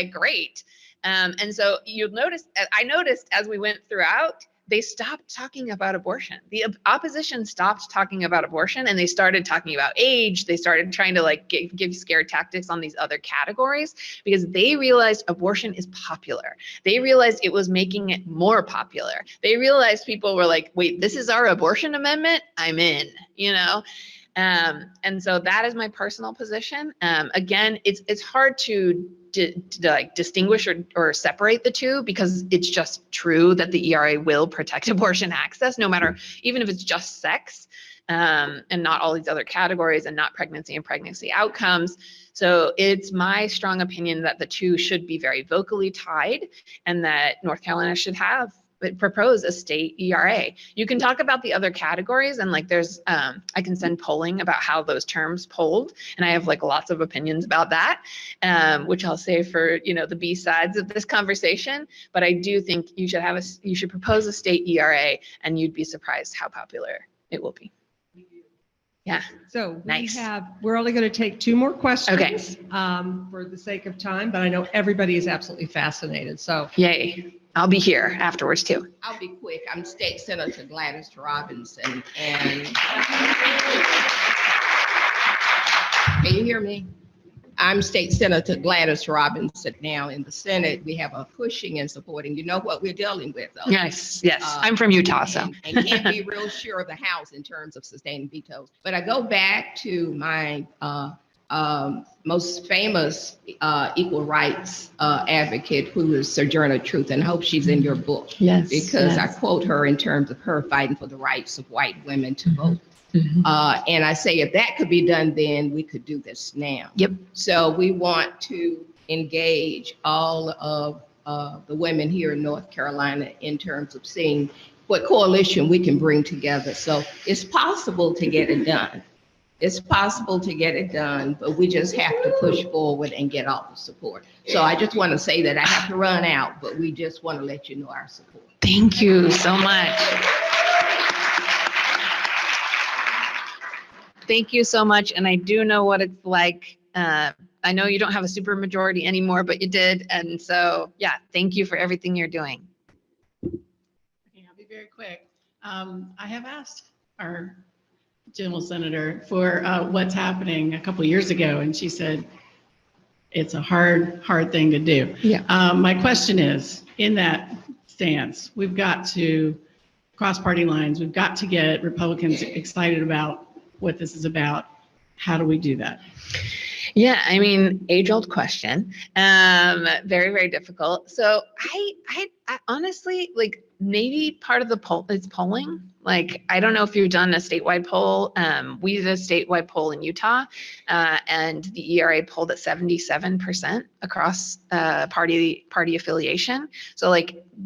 Great. And so I noticed as we went throughout, they stopped talking about abortion. The opposition stopped talking about abortion and they started talking about age. They started trying to give scare tactics on these other categories because they realized abortion is popular. They realized it was making it more popular. They realized people were like, wait, this is our abortion amendment? I'm in, And so that is my personal position. Again, it's hard to distinguish or separate the two because it's just true that the ERA will protect abortion access, no matter, even if it's just sex, and not all these other categories, and not pregnancy and pregnancy outcomes. So it's my strong opinion that the two should be very vocally tied, and that North Carolina should propose a state ERA. You can talk about the other categories, and there's I can send polling about how those terms polled, and I have lots of opinions about that, which I'll save for the B sides of this conversation. But I do think you should propose a state ERA, and you'd be surprised how popular it will be. Yeah. So Nice. we're only going to take 2 more questions. Okay. For the sake of time, but I know everybody is absolutely fascinated. So Yay. I'll be here afterwards too. I'll be quick. I'm State Senator Gladys Robinson, and can you hear me? I'm State Senator Gladys Robinson. Now in the Senate, we have a pushing and supporting. You know what we're dealing with, though. Yes. I'm from Utah, so. And can't be real sure of the House in terms of sustaining vetoes. But I go back to my most famous equal rights advocate, who is Sojourner Truth, and I hope she's in your book. Yes. Because I quote her in terms of her fighting for the rights of white women to vote. Mm-hmm. And I say, if that could be done, then we could do this now. Yep. So we want to engage all of the women here in North Carolina in terms of seeing what coalition we can bring together. So it's possible to get it done. It's possible to get it done, but we just have to push forward and get all the support. So I just want to say that I have to run out, but we just want to let you know our support. Thank you so much. Thank you so much. And I do know what it's like. I know you don't have a super majority anymore, but you did. And so, yeah, thank you for everything you're doing. Okay, I'll be very quick. I have asked our General Senator for what's happening a couple of years ago, and she said it's a hard thing to do. Yeah. My question is, in that stance, we've got to cross party lines. We've got to get Republicans excited about what this is about. How do we do that? Yeah, I mean, age-old question. Very, very difficult. So I honestly, maybe part of the poll is polling. I don't know if you've done a statewide poll. We did a statewide poll in Utah, and the ERA polled at 77% across party affiliation. So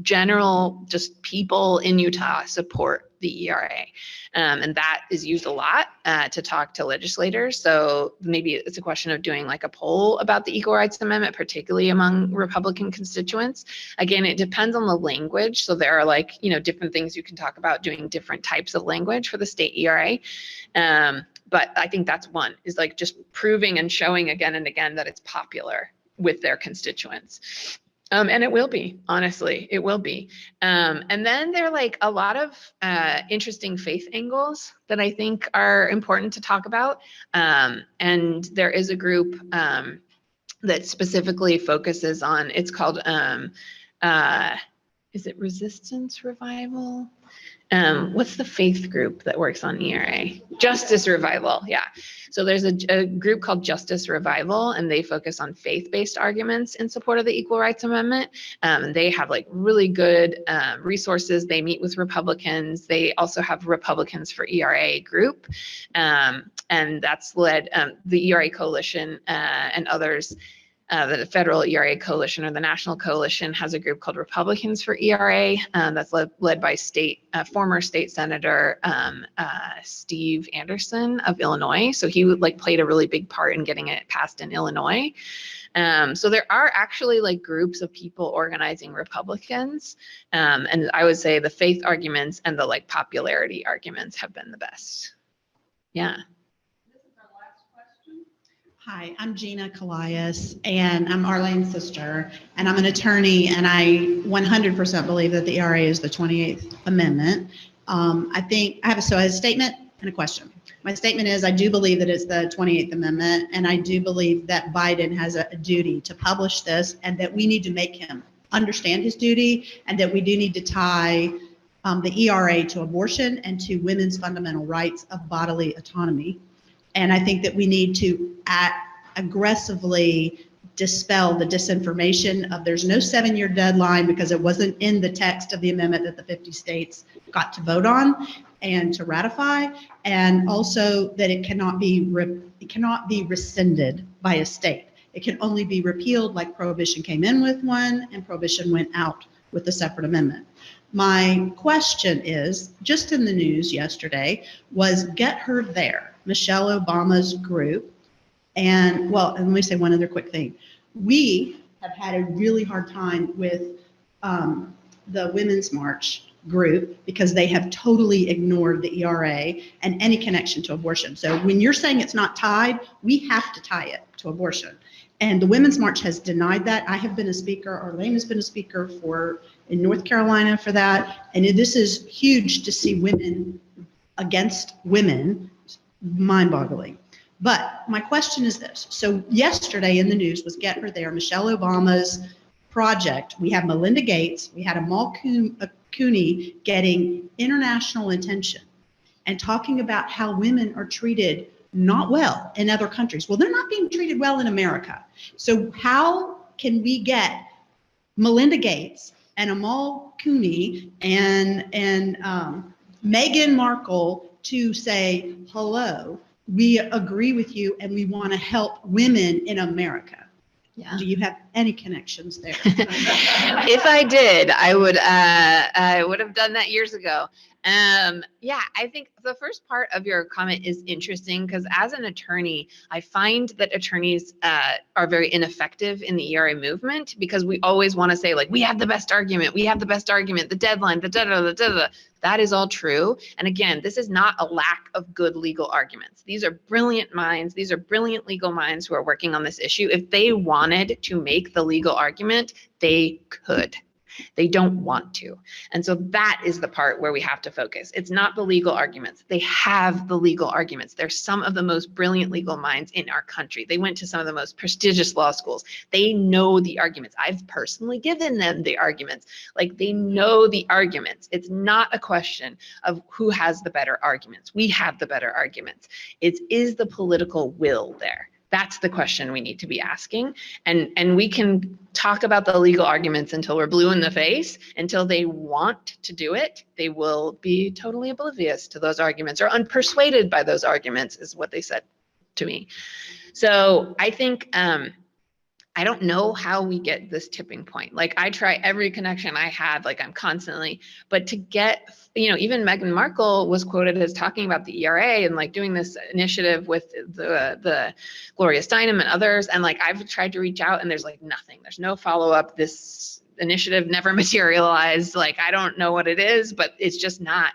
general, just people in Utah support the ERA. And that is used a lot to talk to legislators. So maybe it's a question of doing a poll about the Equal Rights Amendment, particularly among Republican constituents. Again, it depends on the language. So there are different things you can talk about, doing different types of language for the state ERA. But I think that's one, is just proving and showing again and again that it's popular with their constituents. And it will be, honestly, it will be. And then there are like a lot of interesting faith angles that I think are important to talk about. And there is a group that specifically focuses on, it's called, is it Resistance Revival? What's the faith group that works on ERA? Justice Revival, yeah. So there's a group called Justice Revival, and they focus on faith-based arguments in support of the Equal Rights Amendment. They have like really good resources. They meet with Republicans. They also have Republicans for ERA group, and that's led the ERA Coalition and others. The Federal ERA Coalition or the National Coalition has a group called Republicans for ERA that's led by former state senator Steve Anderson of Illinois. So he played a really big part in getting it passed in Illinois. So there are actually like groups of people organizing Republicans, and I would say the faith arguments and the like popularity arguments have been the best. Yeah. Hi, I'm Gina Callias, and I'm Arlene's sister, and I'm an attorney, and I 100% believe that the ERA is the 28th Amendment. I have a statement and a question. My statement is I do believe that it's the 28th Amendment, and I do believe that Biden has a duty to publish this, and that we need to make him understand his duty, and that we do need to tie the ERA to abortion and to women's fundamental rights of bodily autonomy. And I think that we need to aggressively dispel the disinformation of there's no 7-year deadline because it wasn't in the text of the amendment that the 50 states got to vote on and to ratify, and also that it cannot be rescinded by a state. It can only be repealed, like prohibition came in with one and prohibition went out with a separate amendment. My question is, just in the news yesterday was Get Her There, Michelle Obama's group. And let me say one other quick thing. We have had a really hard time with the Women's March group because they have totally ignored the ERA and any connection to abortion. So when you're saying it's not tied, we have to tie it to abortion. And the Women's March has denied that. I have been a speaker, Arlene has been a speaker in North Carolina for that. And this is huge to see women against women, mind-boggling. But my question is this. So yesterday in the news was Get Her There, Michelle Obama's project. We have Melinda Gates, we had Amal Cooney getting international attention and talking about how women are treated not well in other countries. Well, they're not being treated well in America. So how can we get Melinda Gates and Amal Cooney and Meghan Markle to say, hello, we agree with you and we want to help women in America? Yeah. Do you have any connections there? If I did, I would have done that years ago. Yeah, I think the first part of your comment is interesting because as an attorney, I find that attorneys are very ineffective in the ERA movement because we always want to say like, we have the best argument, the deadline, the da-da-da-da-da. That is all true. And again, this is not a lack of good legal arguments. These are brilliant minds. These are brilliant legal minds who are working on this issue. If they wanted to make the legal argument, they could. They don't want to. And so that is the part where we have to focus. It's not the legal arguments. They have the legal arguments. They're some of the most brilliant legal minds in our country. They went to some of the most prestigious law schools. They know the arguments. I've personally given them the arguments. Like they know the arguments. It's not a question of who has the better arguments. We have the better arguments. Is the political will there? That's the question we need to be asking. And we can talk about the legal arguments until we're blue in the face. Until they want to do it, they will be totally oblivious to those arguments or unpersuaded by those arguments is what they said to me. So I think, I don't know how we get this tipping point. Like I try every connection I have, like I'm constantly, but to get, even Meghan Markle was quoted as talking about the ERA and like doing this initiative with the Gloria Steinem and others. And like, I've tried to reach out and there's like nothing, there's no follow-up. This initiative never materialized. Like, I don't know what it is, but it's just not,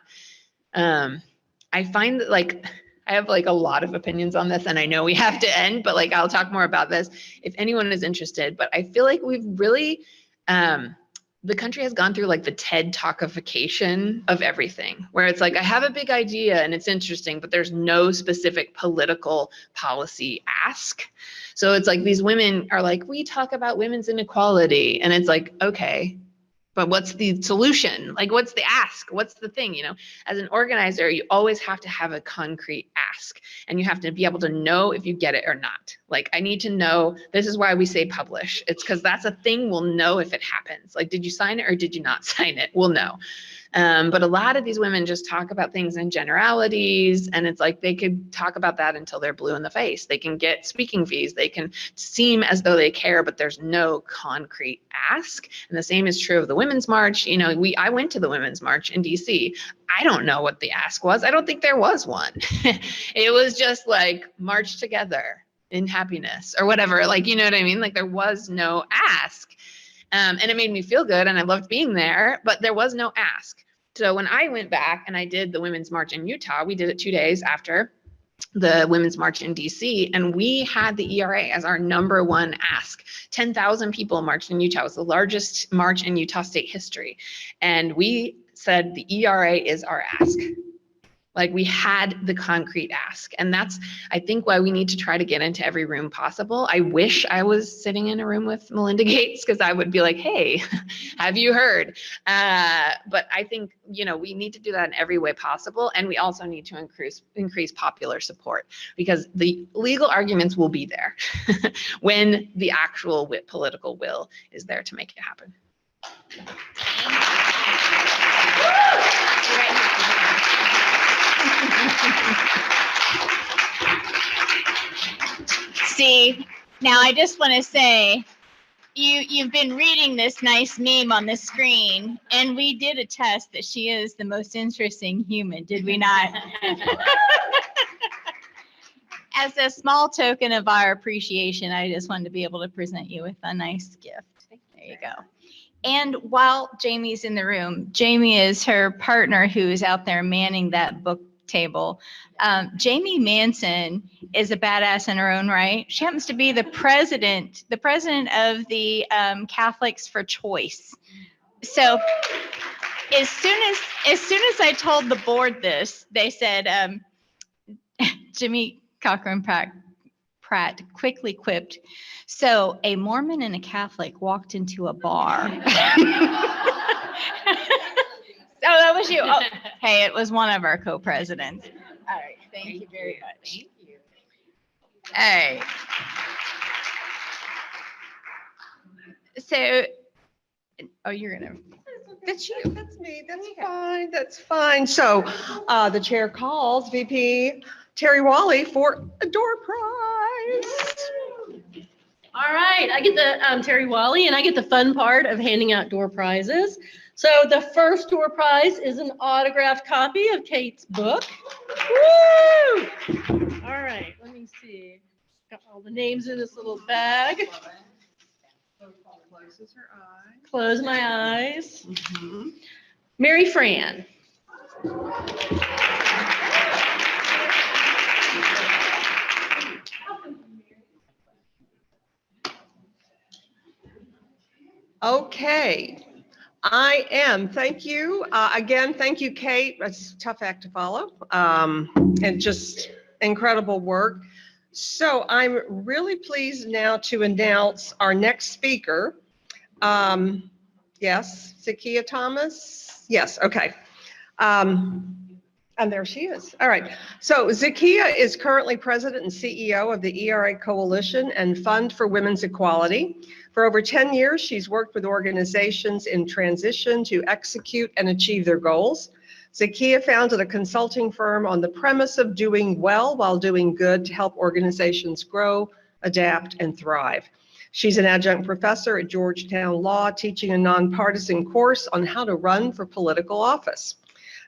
I find that like, I have like a lot of opinions on this, and I know we have to end, but like I'll talk more about this if anyone is interested. But I feel like we've really, the country has gone through like the TED Talkification of everything, where it's like, I have a big idea and it's interesting, but there's no specific political policy ask. So it's like these women are like, we talk about women's inequality, and it's like, okay, but what's the solution? Like, what's the ask? What's the thing? You know, as an organizer, you always have to have a concrete ask, and you have to be able to know if you get it or not. Like, I need to know, this is why we say publish. It's because that's a thing we'll know if it happens. Like, did you sign it or did you not sign it? We'll know. But a lot of these women just talk about things in generalities, and it's like they could talk about that until they're blue in the face. They can get speaking fees. They can seem as though they care, but there's no concrete ask. And the same is true of the Women's March. You know, I went to the Women's March in DC. I don't know what the ask was. I don't think there was one. It was just like, march together in happiness or whatever. Like, you know what I mean? Like, there was no ask. And it made me feel good, and I loved being there, but there was no ask. So when I went back and I did the Women's March in Utah, we did it 2 days after the Women's March in DC, and we had the ERA as our #1 ask. 10,000 people marched in Utah. It was the largest march in Utah state history. And we said the ERA is our ask. Like, we had the concrete ask. And that's, I think, why we need to try to get into every room possible. I wish I was sitting in a room with Melinda Gates, because I would be like, hey, have you heard? But I think, you know, we need to do that in every way possible. And we also need to increase popular support, because the legal arguments will be there when the actual political will is there to make it happen. See, now I just want to say, you've been reading this nice meme on the screen, and we did attest that she is the most interesting human, did we not? As a small token of our appreciation, I just wanted to be able to present you with a nice gift. There you go. And while Jamie's in the room, Jamie is her partner who is out there manning that book table. Jamie Manson is a badass in her own right. She happens to be the president of the Catholics for Choice. So as soon as I told the board this, they said, Jimmie Cochran Pratt quickly quipped, so a Mormon and a Catholic walked into a bar. Oh, that was you. Oh, hey, it was one of our co-presidents. All right. Thank you very much. Thank you. Hey. So, oh, you're going to. That's you. That's me. That's fine. That's fine. So the chair calls VP Terry Wally for a door prize. All right, I get the Terry Wally, and I get the fun part of handing out door prizes. So the first door prize is an autographed copy of Kate's book. Woo! All right, let me see. Got all the names in this little bag. Closes her eye. Close my eyes. Mm-hmm. Mary Fran. Okay, I am. Thank you. Again, thank you, Kate. It's a tough act to follow, and just incredible work. So I'm really pleased now to announce our next speaker. Yes, Zakiya Thomas. Yes, okay. And there she is. All right. So Zakiya is currently president and CEO of the ERA Coalition and Fund for Women's Equality. For over 10 years, she's worked with organizations in transition to execute and achieve their goals. Zakiya founded a consulting firm on the premise of doing well while doing good to help organizations grow, adapt, and thrive. She's an adjunct professor at Georgetown Law, teaching a nonpartisan course on how to run for political office.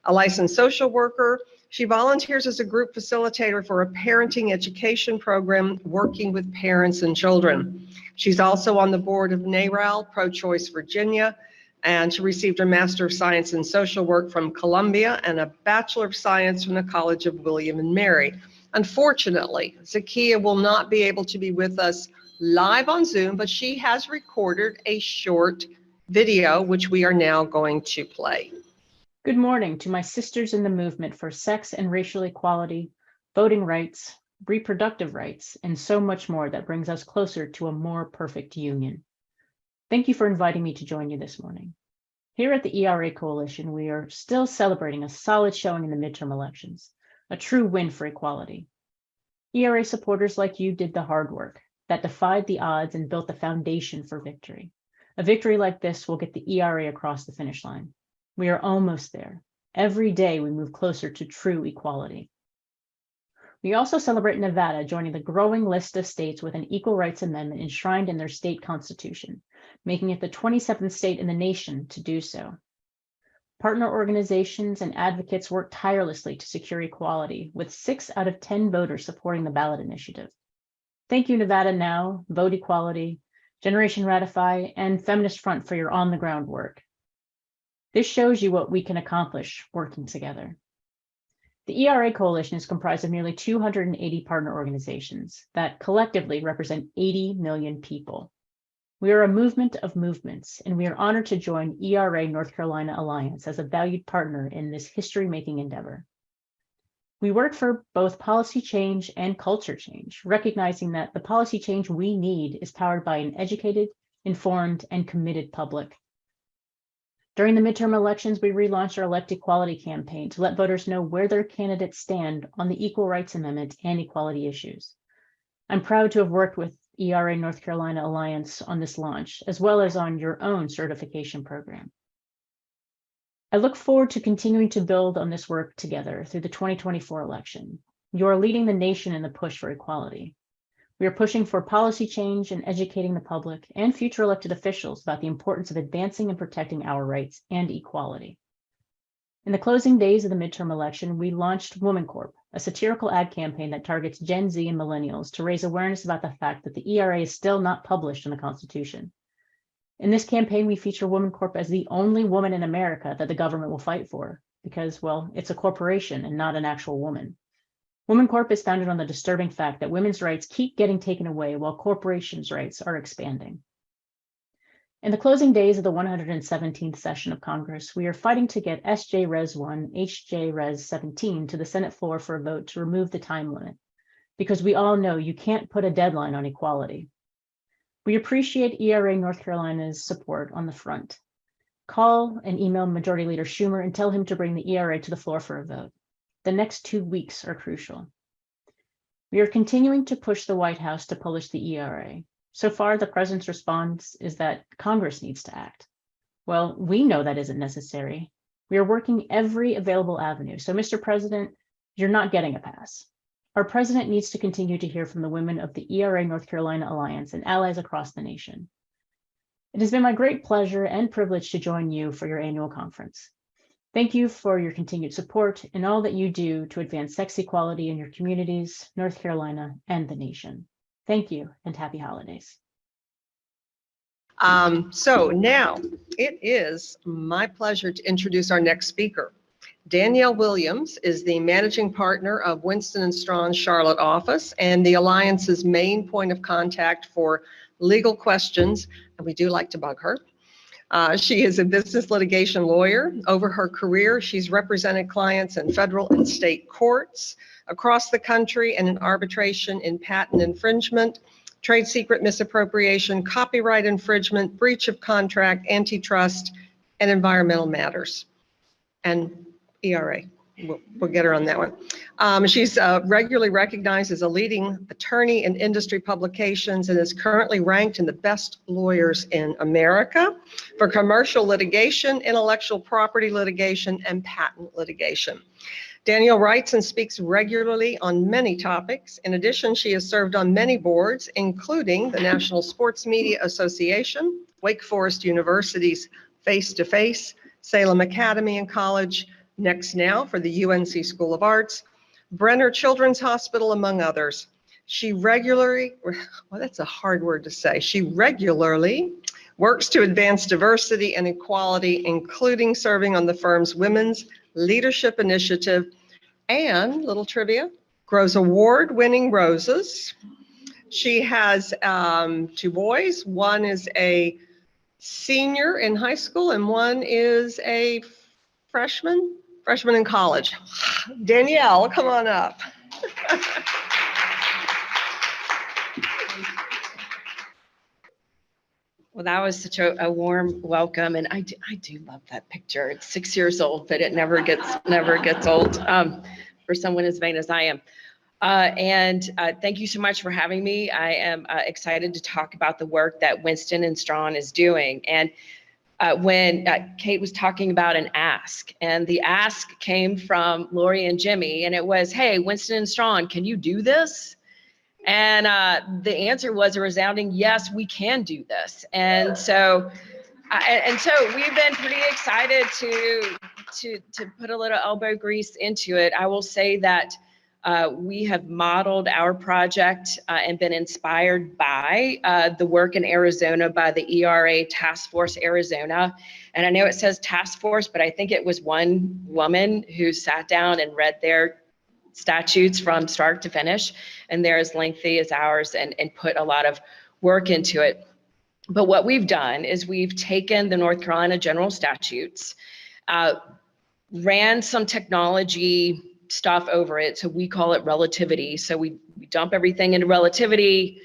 A licensed social worker, she volunteers as a group facilitator for a parenting education program working with parents and children. She's also on the board of NARAL, Pro-Choice Virginia, And she received her Master of Science in Social Work from Columbia and a Bachelor of Science from the College of William and Mary. Unfortunately, Zakiya will not be able to be with us live on Zoom, but she has recorded a short video, which we are now going to play. Good morning to my sisters in the movement for sex and racial equality, voting rights, reproductive rights, and so much more that brings us closer to a more perfect union. Thank you for inviting me to join you this morning. Here at the ERA Coalition, we are still celebrating a solid showing in the midterm elections, a true win for equality. ERA supporters like you did the hard work that defied the odds and built the foundation for victory. A victory like this will get the ERA across the finish line. We are almost there. Every day we move closer to true equality. We also celebrate Nevada joining the growing list of states with an equal rights amendment enshrined in their state constitution, making it the 27th state in the nation to do so. Partner organizations and advocates work tirelessly to secure equality, with 6 out of 10 voters supporting the ballot initiative. Thank you, Nevada Now, Vote Equality, Generation Ratify, and Feminist Front for your on-the-ground work. This shows you what we can accomplish working together. The ERA Coalition is comprised of nearly 280 partner organizations that collectively represent 80 million people. We are a movement of movements, and we are honored to join ERA North Carolina Alliance as a valued partner in this history-making endeavor. We work for both policy change and culture change, recognizing that the policy change we need is powered by an educated, informed, and committed public. During the midterm elections, we relaunched our Elect Equality campaign to let voters know where their candidates stand on the Equal Rights Amendment and equality issues. I'm proud to have worked with ERA North Carolina Alliance on this launch, as well as on your own certification program. I look forward to continuing to build on this work together through the 2024 election. You are leading the nation in the push for equality. We are pushing for policy change and educating the public and future elected officials about the importance of advancing and protecting our rights and equality. In the closing days of the midterm election, we launched Woman Corp, a satirical ad campaign that targets Gen Z and millennials to raise awareness about the fact that the ERA is still not published in the Constitution. In this campaign, we feature Woman Corp as the only woman in America that the government will fight for because, well, it's a corporation and not an actual woman. Woman Corp is founded on the disturbing fact that women's rights keep getting taken away while corporations' rights are expanding. In the closing days of the 117th session of Congress, we are fighting to get SJ Res 1, HJ Res 17 to the Senate floor for a vote to remove the time limit, because we all know you can't put a deadline on equality. We appreciate ERA North Carolina's support on the front. Call and email Majority Leader Schumer and tell him to bring the ERA to the floor for a vote. The next 2 weeks are crucial. We are continuing to push the White House to publish the ERA. So far, the president's response is that Congress needs to act. Well, we know that isn't necessary. We are working every available avenue. So, Mr. President, you're not getting a pass. Our president needs to continue to hear from the women of the ERA North Carolina Alliance and allies across the nation. It has been my great pleasure and privilege to join you for your annual conference. Thank you for your continued support and all that you do to advance sex equality in your communities, North Carolina, and the nation. Thank you and happy holidays. So now it is my pleasure to introduce our next speaker. Danielle Williams is the managing partner of Winston and Strawn Charlotte office and the Alliance's main point of contact for legal questions, and we do like to bug her. She is a business litigation lawyer. Over her career, she's represented clients in federal and state courts across the country and in arbitration in patent infringement, trade secret misappropriation, copyright infringement, breach of contract, antitrust, and environmental matters. And ERA, we'll get her on that one. She's regularly recognized as a leading attorney in industry publications and is currently ranked in the best lawyers in America for commercial litigation, intellectual property litigation, and patent litigation. Danielle writes and speaks regularly on many topics. In addition, she has served on many boards, including the National Sports Media Association, Wake Forest University's Face-to-Face, Salem Academy and College, Next Now for the UNC School of Arts, Brenner Children's Hospital, among others. She regularly, well, that's a hard word to say. She regularly works to advance diversity and equality, including serving on the firm's Women's Leadership Initiative, and, little trivia, grows award-winning roses. She has 2 boys. One is a senior in high school and one is a freshman in college. Danielle, come on up. Well, that was such a warm welcome, and I do love that picture. It's 6 years old, but it never gets old for someone as vain as I am. Thank you so much for having me. I am excited to talk about the work that Winston and Strawn is doing. And when Kate was talking about an ask, and the ask came from Lori and Jimmie, and it was, hey, Winston and Strawn, can you do this? And the answer was a resounding yes, we can do this. And so we've been pretty excited to put a little elbow grease into it. I will say that we have modeled our project and been inspired by the work in Arizona by the ERA Task Force Arizona. And I know it says task force, but I think it was one woman who sat down and read their statutes from start to finish, and they're as lengthy as ours, and put a lot of work into it. But what we've done is we've taken the North Carolina general statutes, ran some technology stuff over it, so we call it relativity. So we dump everything into relativity.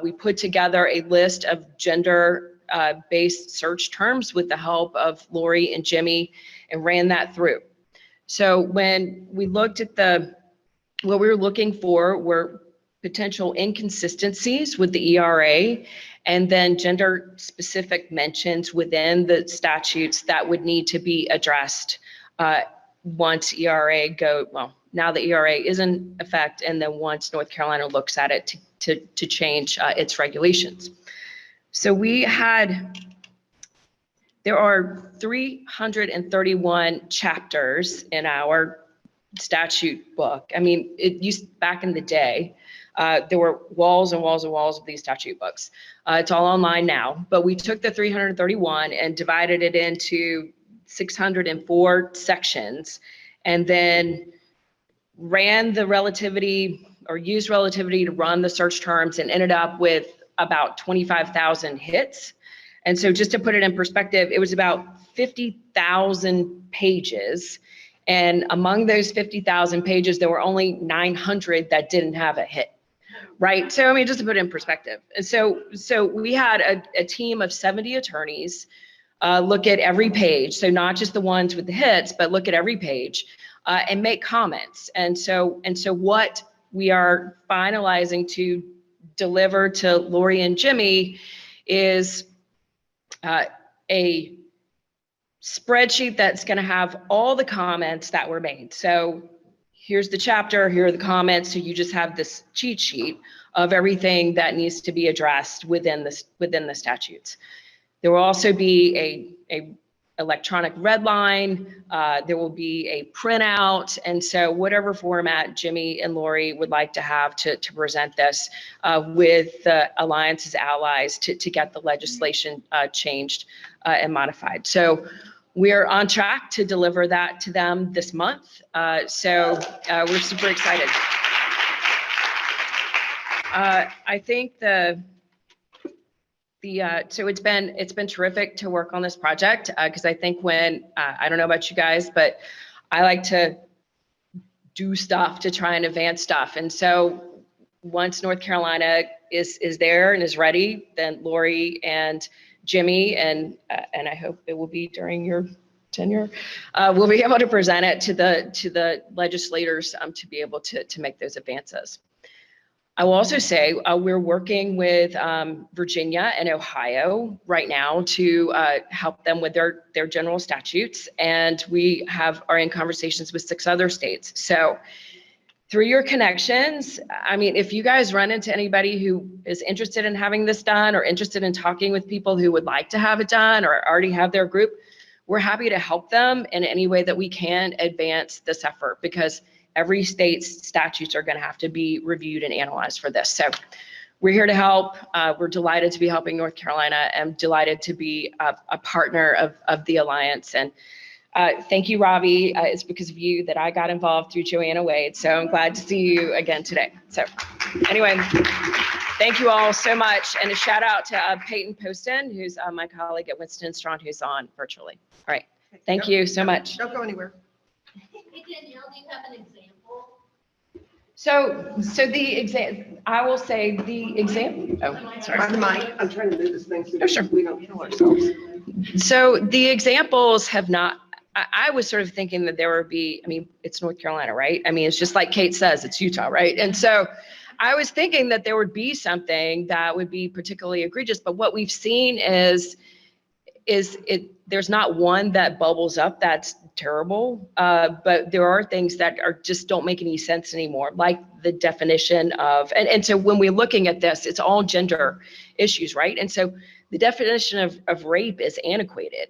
We put together a list of gender-based search terms with the help of Lori and Jimmie, and ran that through. So when we looked at what we were looking for were potential inconsistencies with the ERA, and then gender-specific mentions within the statutes that would need to be addressed once now the ERA is in effect, and then once North Carolina looks at it to change its regulations. So there are 331 chapters in our statute book. I mean, it used back in the day, there were walls and walls and walls of these statute books. It's all online now, but we took the 331 and divided it into 604 sections, and then ran the relativity, or used relativity to run the search terms, and ended up with about 25,000 hits. And so just to put it in perspective, it was about 50,000 pages. And among those 50,000 pages, there were only 900 that didn't have a hit, right? So, I mean, just to put it in perspective. And so we had a team of 70 attorneys look at every page. So not just the ones with the hits, but look at every page and make comments. And so what we are finalizing to deliver to Lori and Jimmie is a spreadsheet that's going to have all the comments that were made. So here's the chapter, here are the comments. So you just have this cheat sheet of everything that needs to be addressed within the statutes. There will also be a electronic red line. There will be a printout. And so whatever format Jimmie and Lori would like to have to present this with the Alliance's allies to get the legislation changed and modified. So we're on track to deliver that to them this month. So we're super excited. I think so it's been terrific to work on this project, because I think when I don't know about you guys, but I like to do stuff to try and advance stuff. And so once North Carolina is there and is ready, then Lori and Jimmie, and I hope it will be during your tenure, we'll be able to present it to the legislators to be able to make those advances. I will also say we're working with Virginia and Ohio right now to help them with their general statutes, and we are in conversations with 6 other states. So through your connections, I mean, if you guys run into anybody who is interested in having this done, or interested in talking with people who would like to have it done, or already have their group, we're happy to help them in any way that we can advance this effort, because every state's statutes are going to have to be reviewed and analyzed for this. So we're here to help. We're delighted to be helping North Carolina and delighted to be a partner of the Alliance. And thank you, Ravi. It's because of you that I got involved through Joanna Wade. So I'm glad to see you again today. So anyway, thank you all so much. And a shout out to Peyton Poston, who's my colleague at Winston and Strawn, who's on virtually. All right. Thank you so much. Don't go anywhere. Hey, Danielle, do you have an example? So the exam, I will say the example. Oh, By sorry. the mic, I'm trying to do this thing so Oh, sure. we don't kill ourselves. So the examples have not, I was sort of thinking that there would be, I mean, it's North Carolina, right? I mean, it's just like Kate says, it's Utah, right? And so I was thinking that there would be something that would be particularly egregious, but what we've seen is there's not one that bubbles up that's terrible, but there are things that are just don't make any sense anymore, like the definition of, and so when we're looking at this, it's all gender issues, right? And so the definition of rape is antiquated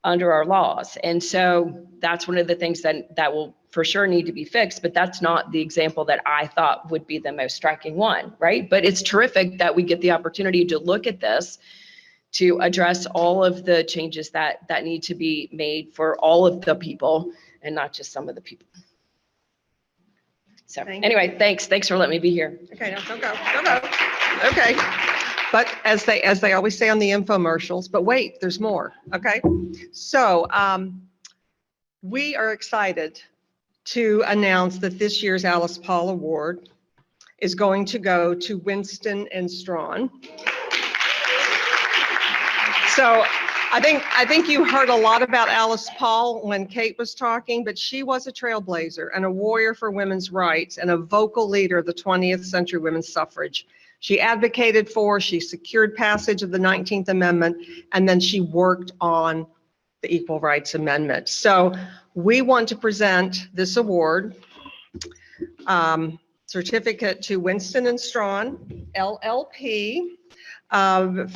under our laws. And so that's one of the things that will for sure need to be fixed, but that's not the example that I thought would be the most striking one, right? But it's terrific that we get the opportunity to look at this, to address all of the changes that need to be made for all of the people and not just some of the people. So anyway, thanks for letting me be here. Okay, now don't go. Okay. But as they always say on the infomercials, but wait, there's more. Okay. So we are excited to announce that this year's Alice Paul Award is going to go to Winston and Strawn. So I think you heard a lot about Alice Paul when Kate was talking, but she was a trailblazer and a warrior for women's rights and a vocal leader of the 20th century women's suffrage. She advocated for, she secured passage of the 19th Amendment, and then she worked on the Equal Rights Amendment. So we want to present this award certificate to Winston and Strawn, LLP,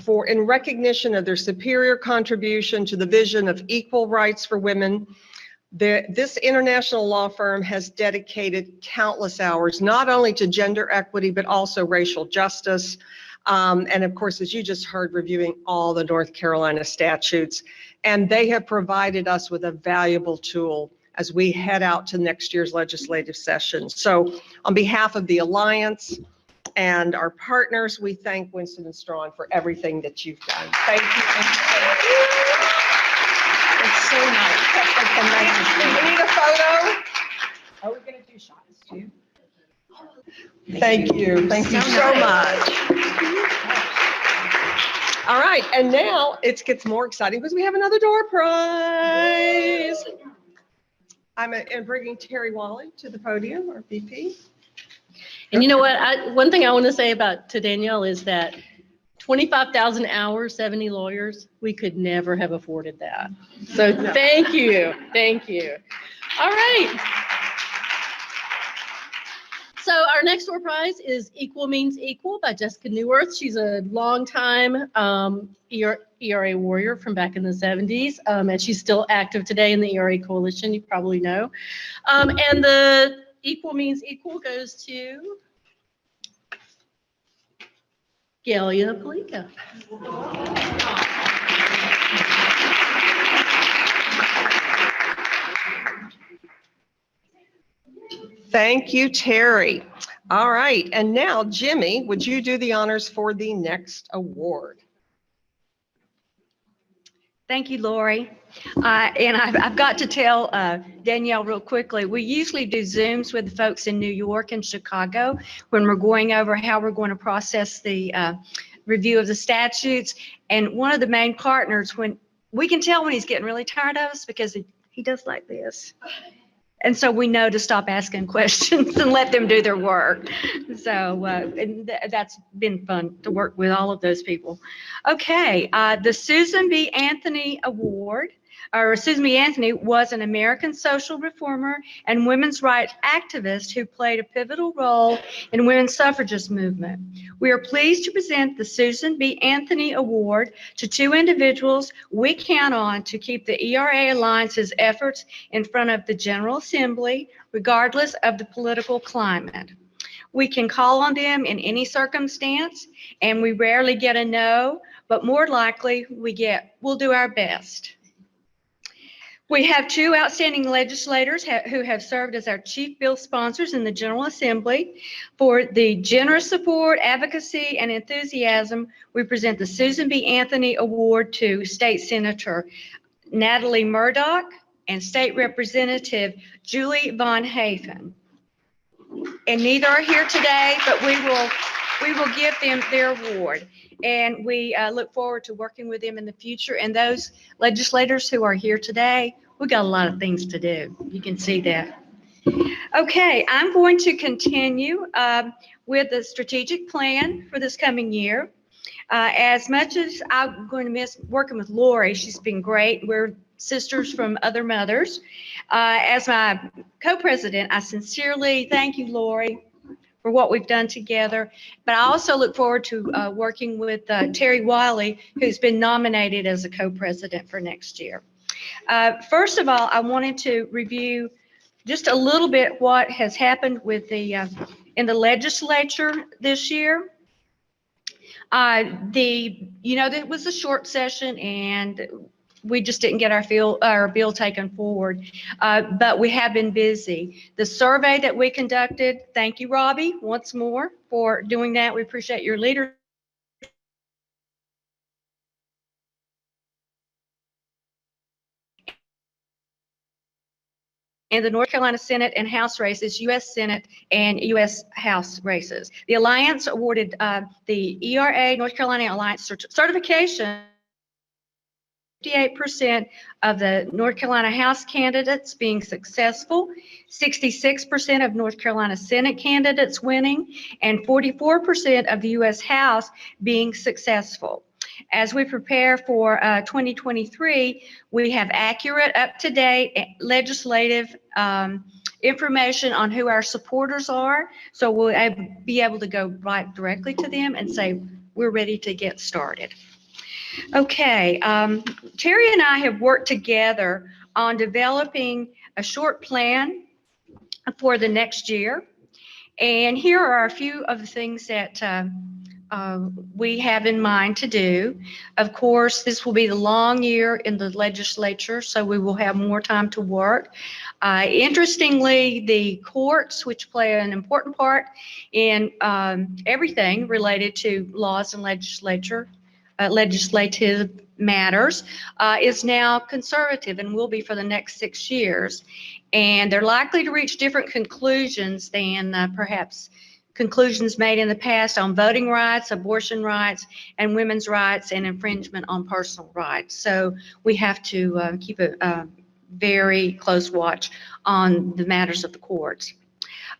for in recognition of their superior contribution to the vision of equal rights for women. This international law firm has dedicated countless hours, not only to gender equity, but also racial justice. And of course, as you just heard, reviewing all the North Carolina statutes. And they have provided us with a valuable tool as we head out to next year's legislative session. So on behalf of the Alliance and our partners, we thank Winston and Strawn for everything that you've done. Thank you. It's so nice. We need a photo. Are we going to do shots too? Thank you. Thank you so much. All right, and now it gets more exciting because we have another door prize. I'm bringing Terry Wally to the podium, our VP. And you know what? One thing I want to say to Danielle is that 25,000 hours, 70 lawyers, we could never have afforded that. So thank you. Thank you. All right. So our next door prize is Equal Means Equal by Jessica Neuwirth. She's a longtime ERA warrior from back in the 70s, and she's still active today in the ERA Coalition, you probably know. And the Equal Means Equal goes to Galia Palika. Thank you, Terry. All right, and now Jimmie, would you do the honors for the next award? Thank you, Lori. And I've got to tell Danielle real quickly, we usually do Zooms with the folks in New York and Chicago when we're going over how we're going to process the review of the statutes. And one of the main partners, when we can tell when he's getting really tired of us because he does like this. And so we know to stop asking questions and let them do their work. So that's been fun to work with all of those people. Okay, the Susan B. Anthony Award, or Susan B. Anthony was an American social reformer and women's rights activist who played a pivotal role in women's suffragist movement. We are pleased to present the Susan B. Anthony Award to two individuals we count on to keep the ERA Alliance's efforts in front of the General Assembly, regardless of the political climate. We can call on them in any circumstance, and we rarely get a no, but more likely we'll do our best. We have two outstanding legislators who have served as our chief bill sponsors in the General Assembly. For the generous support, advocacy, and enthusiasm, we present the Susan B. Anthony Award to State Senator Natalie Murdoch and State Representative Julie Von Hafen. And neither are here today, but we will give them their award. And we look forward to working with them in the future. And those legislators who are here today, we got a lot of things to do. You can see that. Okay, I'm going to continue with the strategic plan for this coming year. As much as I'm going to miss working with Lori, she's been great. We're sisters from other mothers. As my co-president, I sincerely thank you, Lori, for what we've done together. But I also look forward to working with Terry Wiley, who's been nominated as a co-president for next year. First of all, I wanted to review just a little bit what has happened with in the legislature this year. It was a short session and we just didn't get our bill taken forward, but we have been busy. The survey that we conducted, thank you, Robbie, once more for doing that. We appreciate your leadership. And the North Carolina Senate and House races, U.S. Senate and U.S. House races. The Alliance awarded the ERA, North Carolina Alliance certification, 58% of the North Carolina House candidates being successful, 66% of North Carolina Senate candidates winning, and 44% of the U.S. House being successful. As we prepare for 2023, we have accurate, up-to-date legislative information on who our supporters are. So we'll be able to go right directly to them and say, we're ready to get started. Okay, Terry and I have worked together on developing a short plan for the next year. And here are a few of the things that we have in mind to do. Of course, this will be the long year in the legislature, so we will have more time to work. Interestingly, the courts, which play an important part in everything related to laws and legislative matters, is now conservative and will be for the next 6 years. And they're likely to reach different conclusions than perhaps conclusions made in the past on voting rights, abortion rights, and women's rights and infringement on personal rights. So we have to keep a very close watch on the matters of the courts.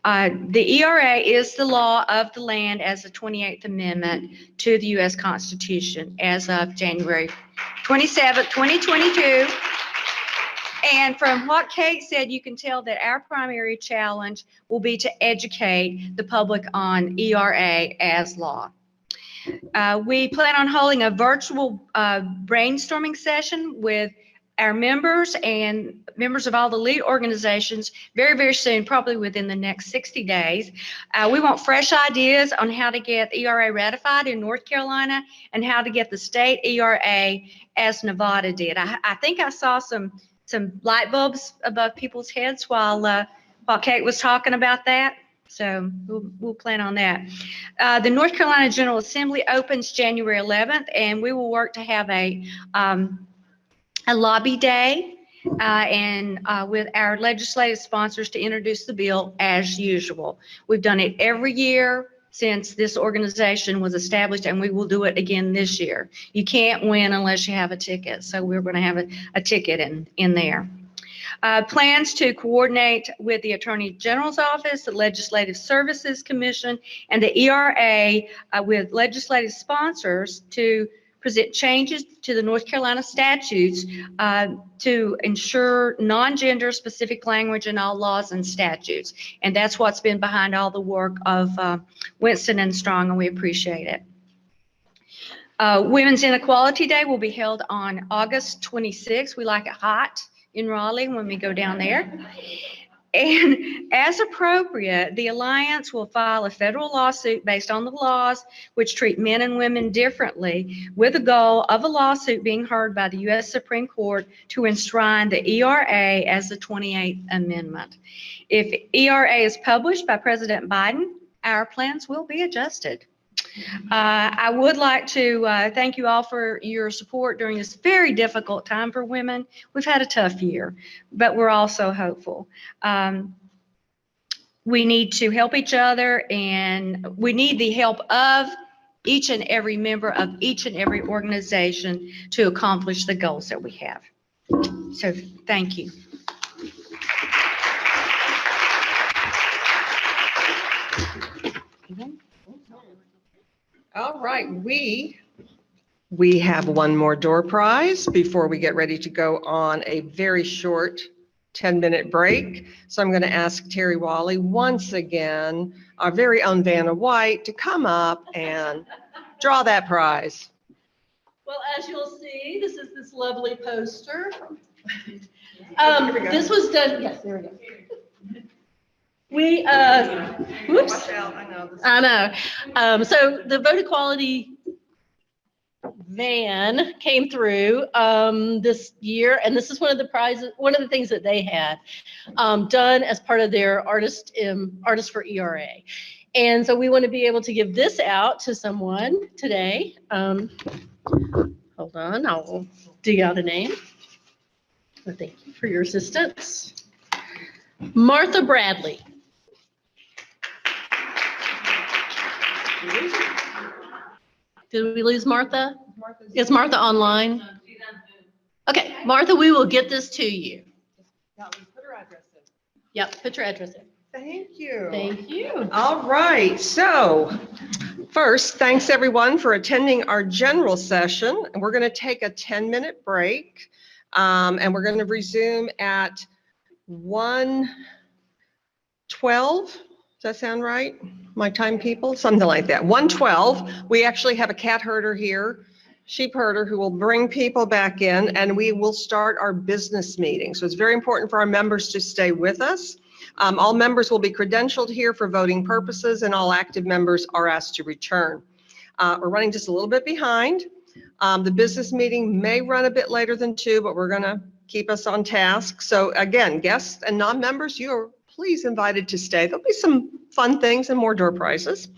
The ERA is the law of the land as the 28th Amendment to the U.S. Constitution as of January 27, 2022. And from what Kate said, you can tell that our primary challenge will be to educate the public on ERA as law. We plan on holding a virtual brainstorming session with our members and members of all the lead organizations very, very soon, probably within the next 60 days. We want fresh ideas on how to get ERA ratified in North Carolina and how to get the state ERA as Nevada did. I think I saw some light bulbs above people's heads while Kate was talking about that. So we'll plan on that. The North Carolina General Assembly opens January 11th, and we will work to have a lobby day and with our legislative sponsors to introduce the bill as usual. We've done it every year since this organization was established, and we will do it again this year. You can't win unless you have a ticket, so we're going to have a ticket in there. Plans to coordinate with the Attorney General's Office, the Legislative Services Commission, and the ERA with legislative sponsors to present changes to the North Carolina statutes to ensure non-gender specific language in all laws and statutes. And that's what's been behind all the work of Winston and Strawn, and we appreciate it. Women's Inequality Day will be held on August 26th. We like it hot in Raleigh when we go down there. And as appropriate, the Alliance will file a federal lawsuit based on the laws which treat men and women differently, with the goal of a lawsuit being heard by the U.S. Supreme Court to enshrine the ERA as the 28th Amendment. If ERA is published by President Biden, our plans will be adjusted. I would like to thank you all for your support during this very difficult time for women. We've had a tough year, but we're also hopeful. We need to help each other, and we need the help of each and every member of each and every organization to accomplish the goals that we have. So thank you. All right, we have one more door prize before we get ready to go on a very short 10-minute break. So I'm going to ask Terry Wally once again, our very own Vanna White, to come up and draw that prize. Well, as you'll see, this is this lovely poster. This was done, yes, there we go. We, whoops. I know. So the vote equality van came through this year, and this is one of the prizes, one of the things that they had done as part of their Artist for ERA. And so we want to be able to give this out to someone today. Hold on, I'll dig out a name. Well, thank you for your assistance. Martha Bradley. Did we lose Martha? Is Martha online? Okay, Martha, we will get this to you. Put her address in. Yep, put your address in. Thank you. Thank you. All right, so first, thanks everyone for attending our general session. And we're going to take a 10-minute break, and we're going to resume at 1:12. Does that sound right? My time people? Something like that. 1:12. We actually have a cat herder here, sheep herder, who will bring people back in, and we will start our business meeting. So it's very important for our members to stay with us. All members will be credentialed here for voting purposes, and all active members are asked to return. We're running just a little bit behind. The business meeting may run a bit later than 2, but we're going to keep us on task. So again, guests and non-members, you are please invited to stay. There'll be some fun things and more door prizes.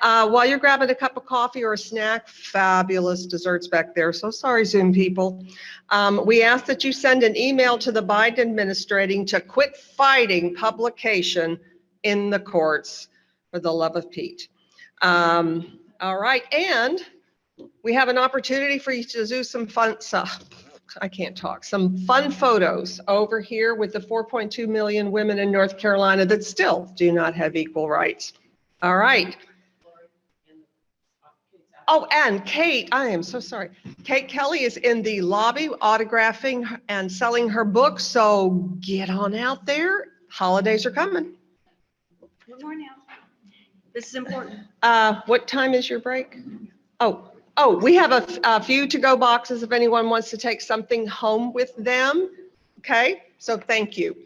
While you're grabbing a cup of coffee or a snack, fabulous desserts back there. So sorry, Zoom people. We ask that you send an email to the Biden administrating to quit fighting publication in the courts, for the love of Pete. All right, and we have an opportunity for you to do some fun stuff. I can't talk. Some fun photos over here with the 4.2 million women in North Carolina that still do not have equal rights. All right. Oh, and Kate, I am so sorry. Kate Kelly is in the lobby autographing and selling her book. So get on out there. Holidays are coming. One more now. This is important. What time is your break? Oh, we have a few to-go boxes if anyone wants to take something home with them. Okay, so thank you.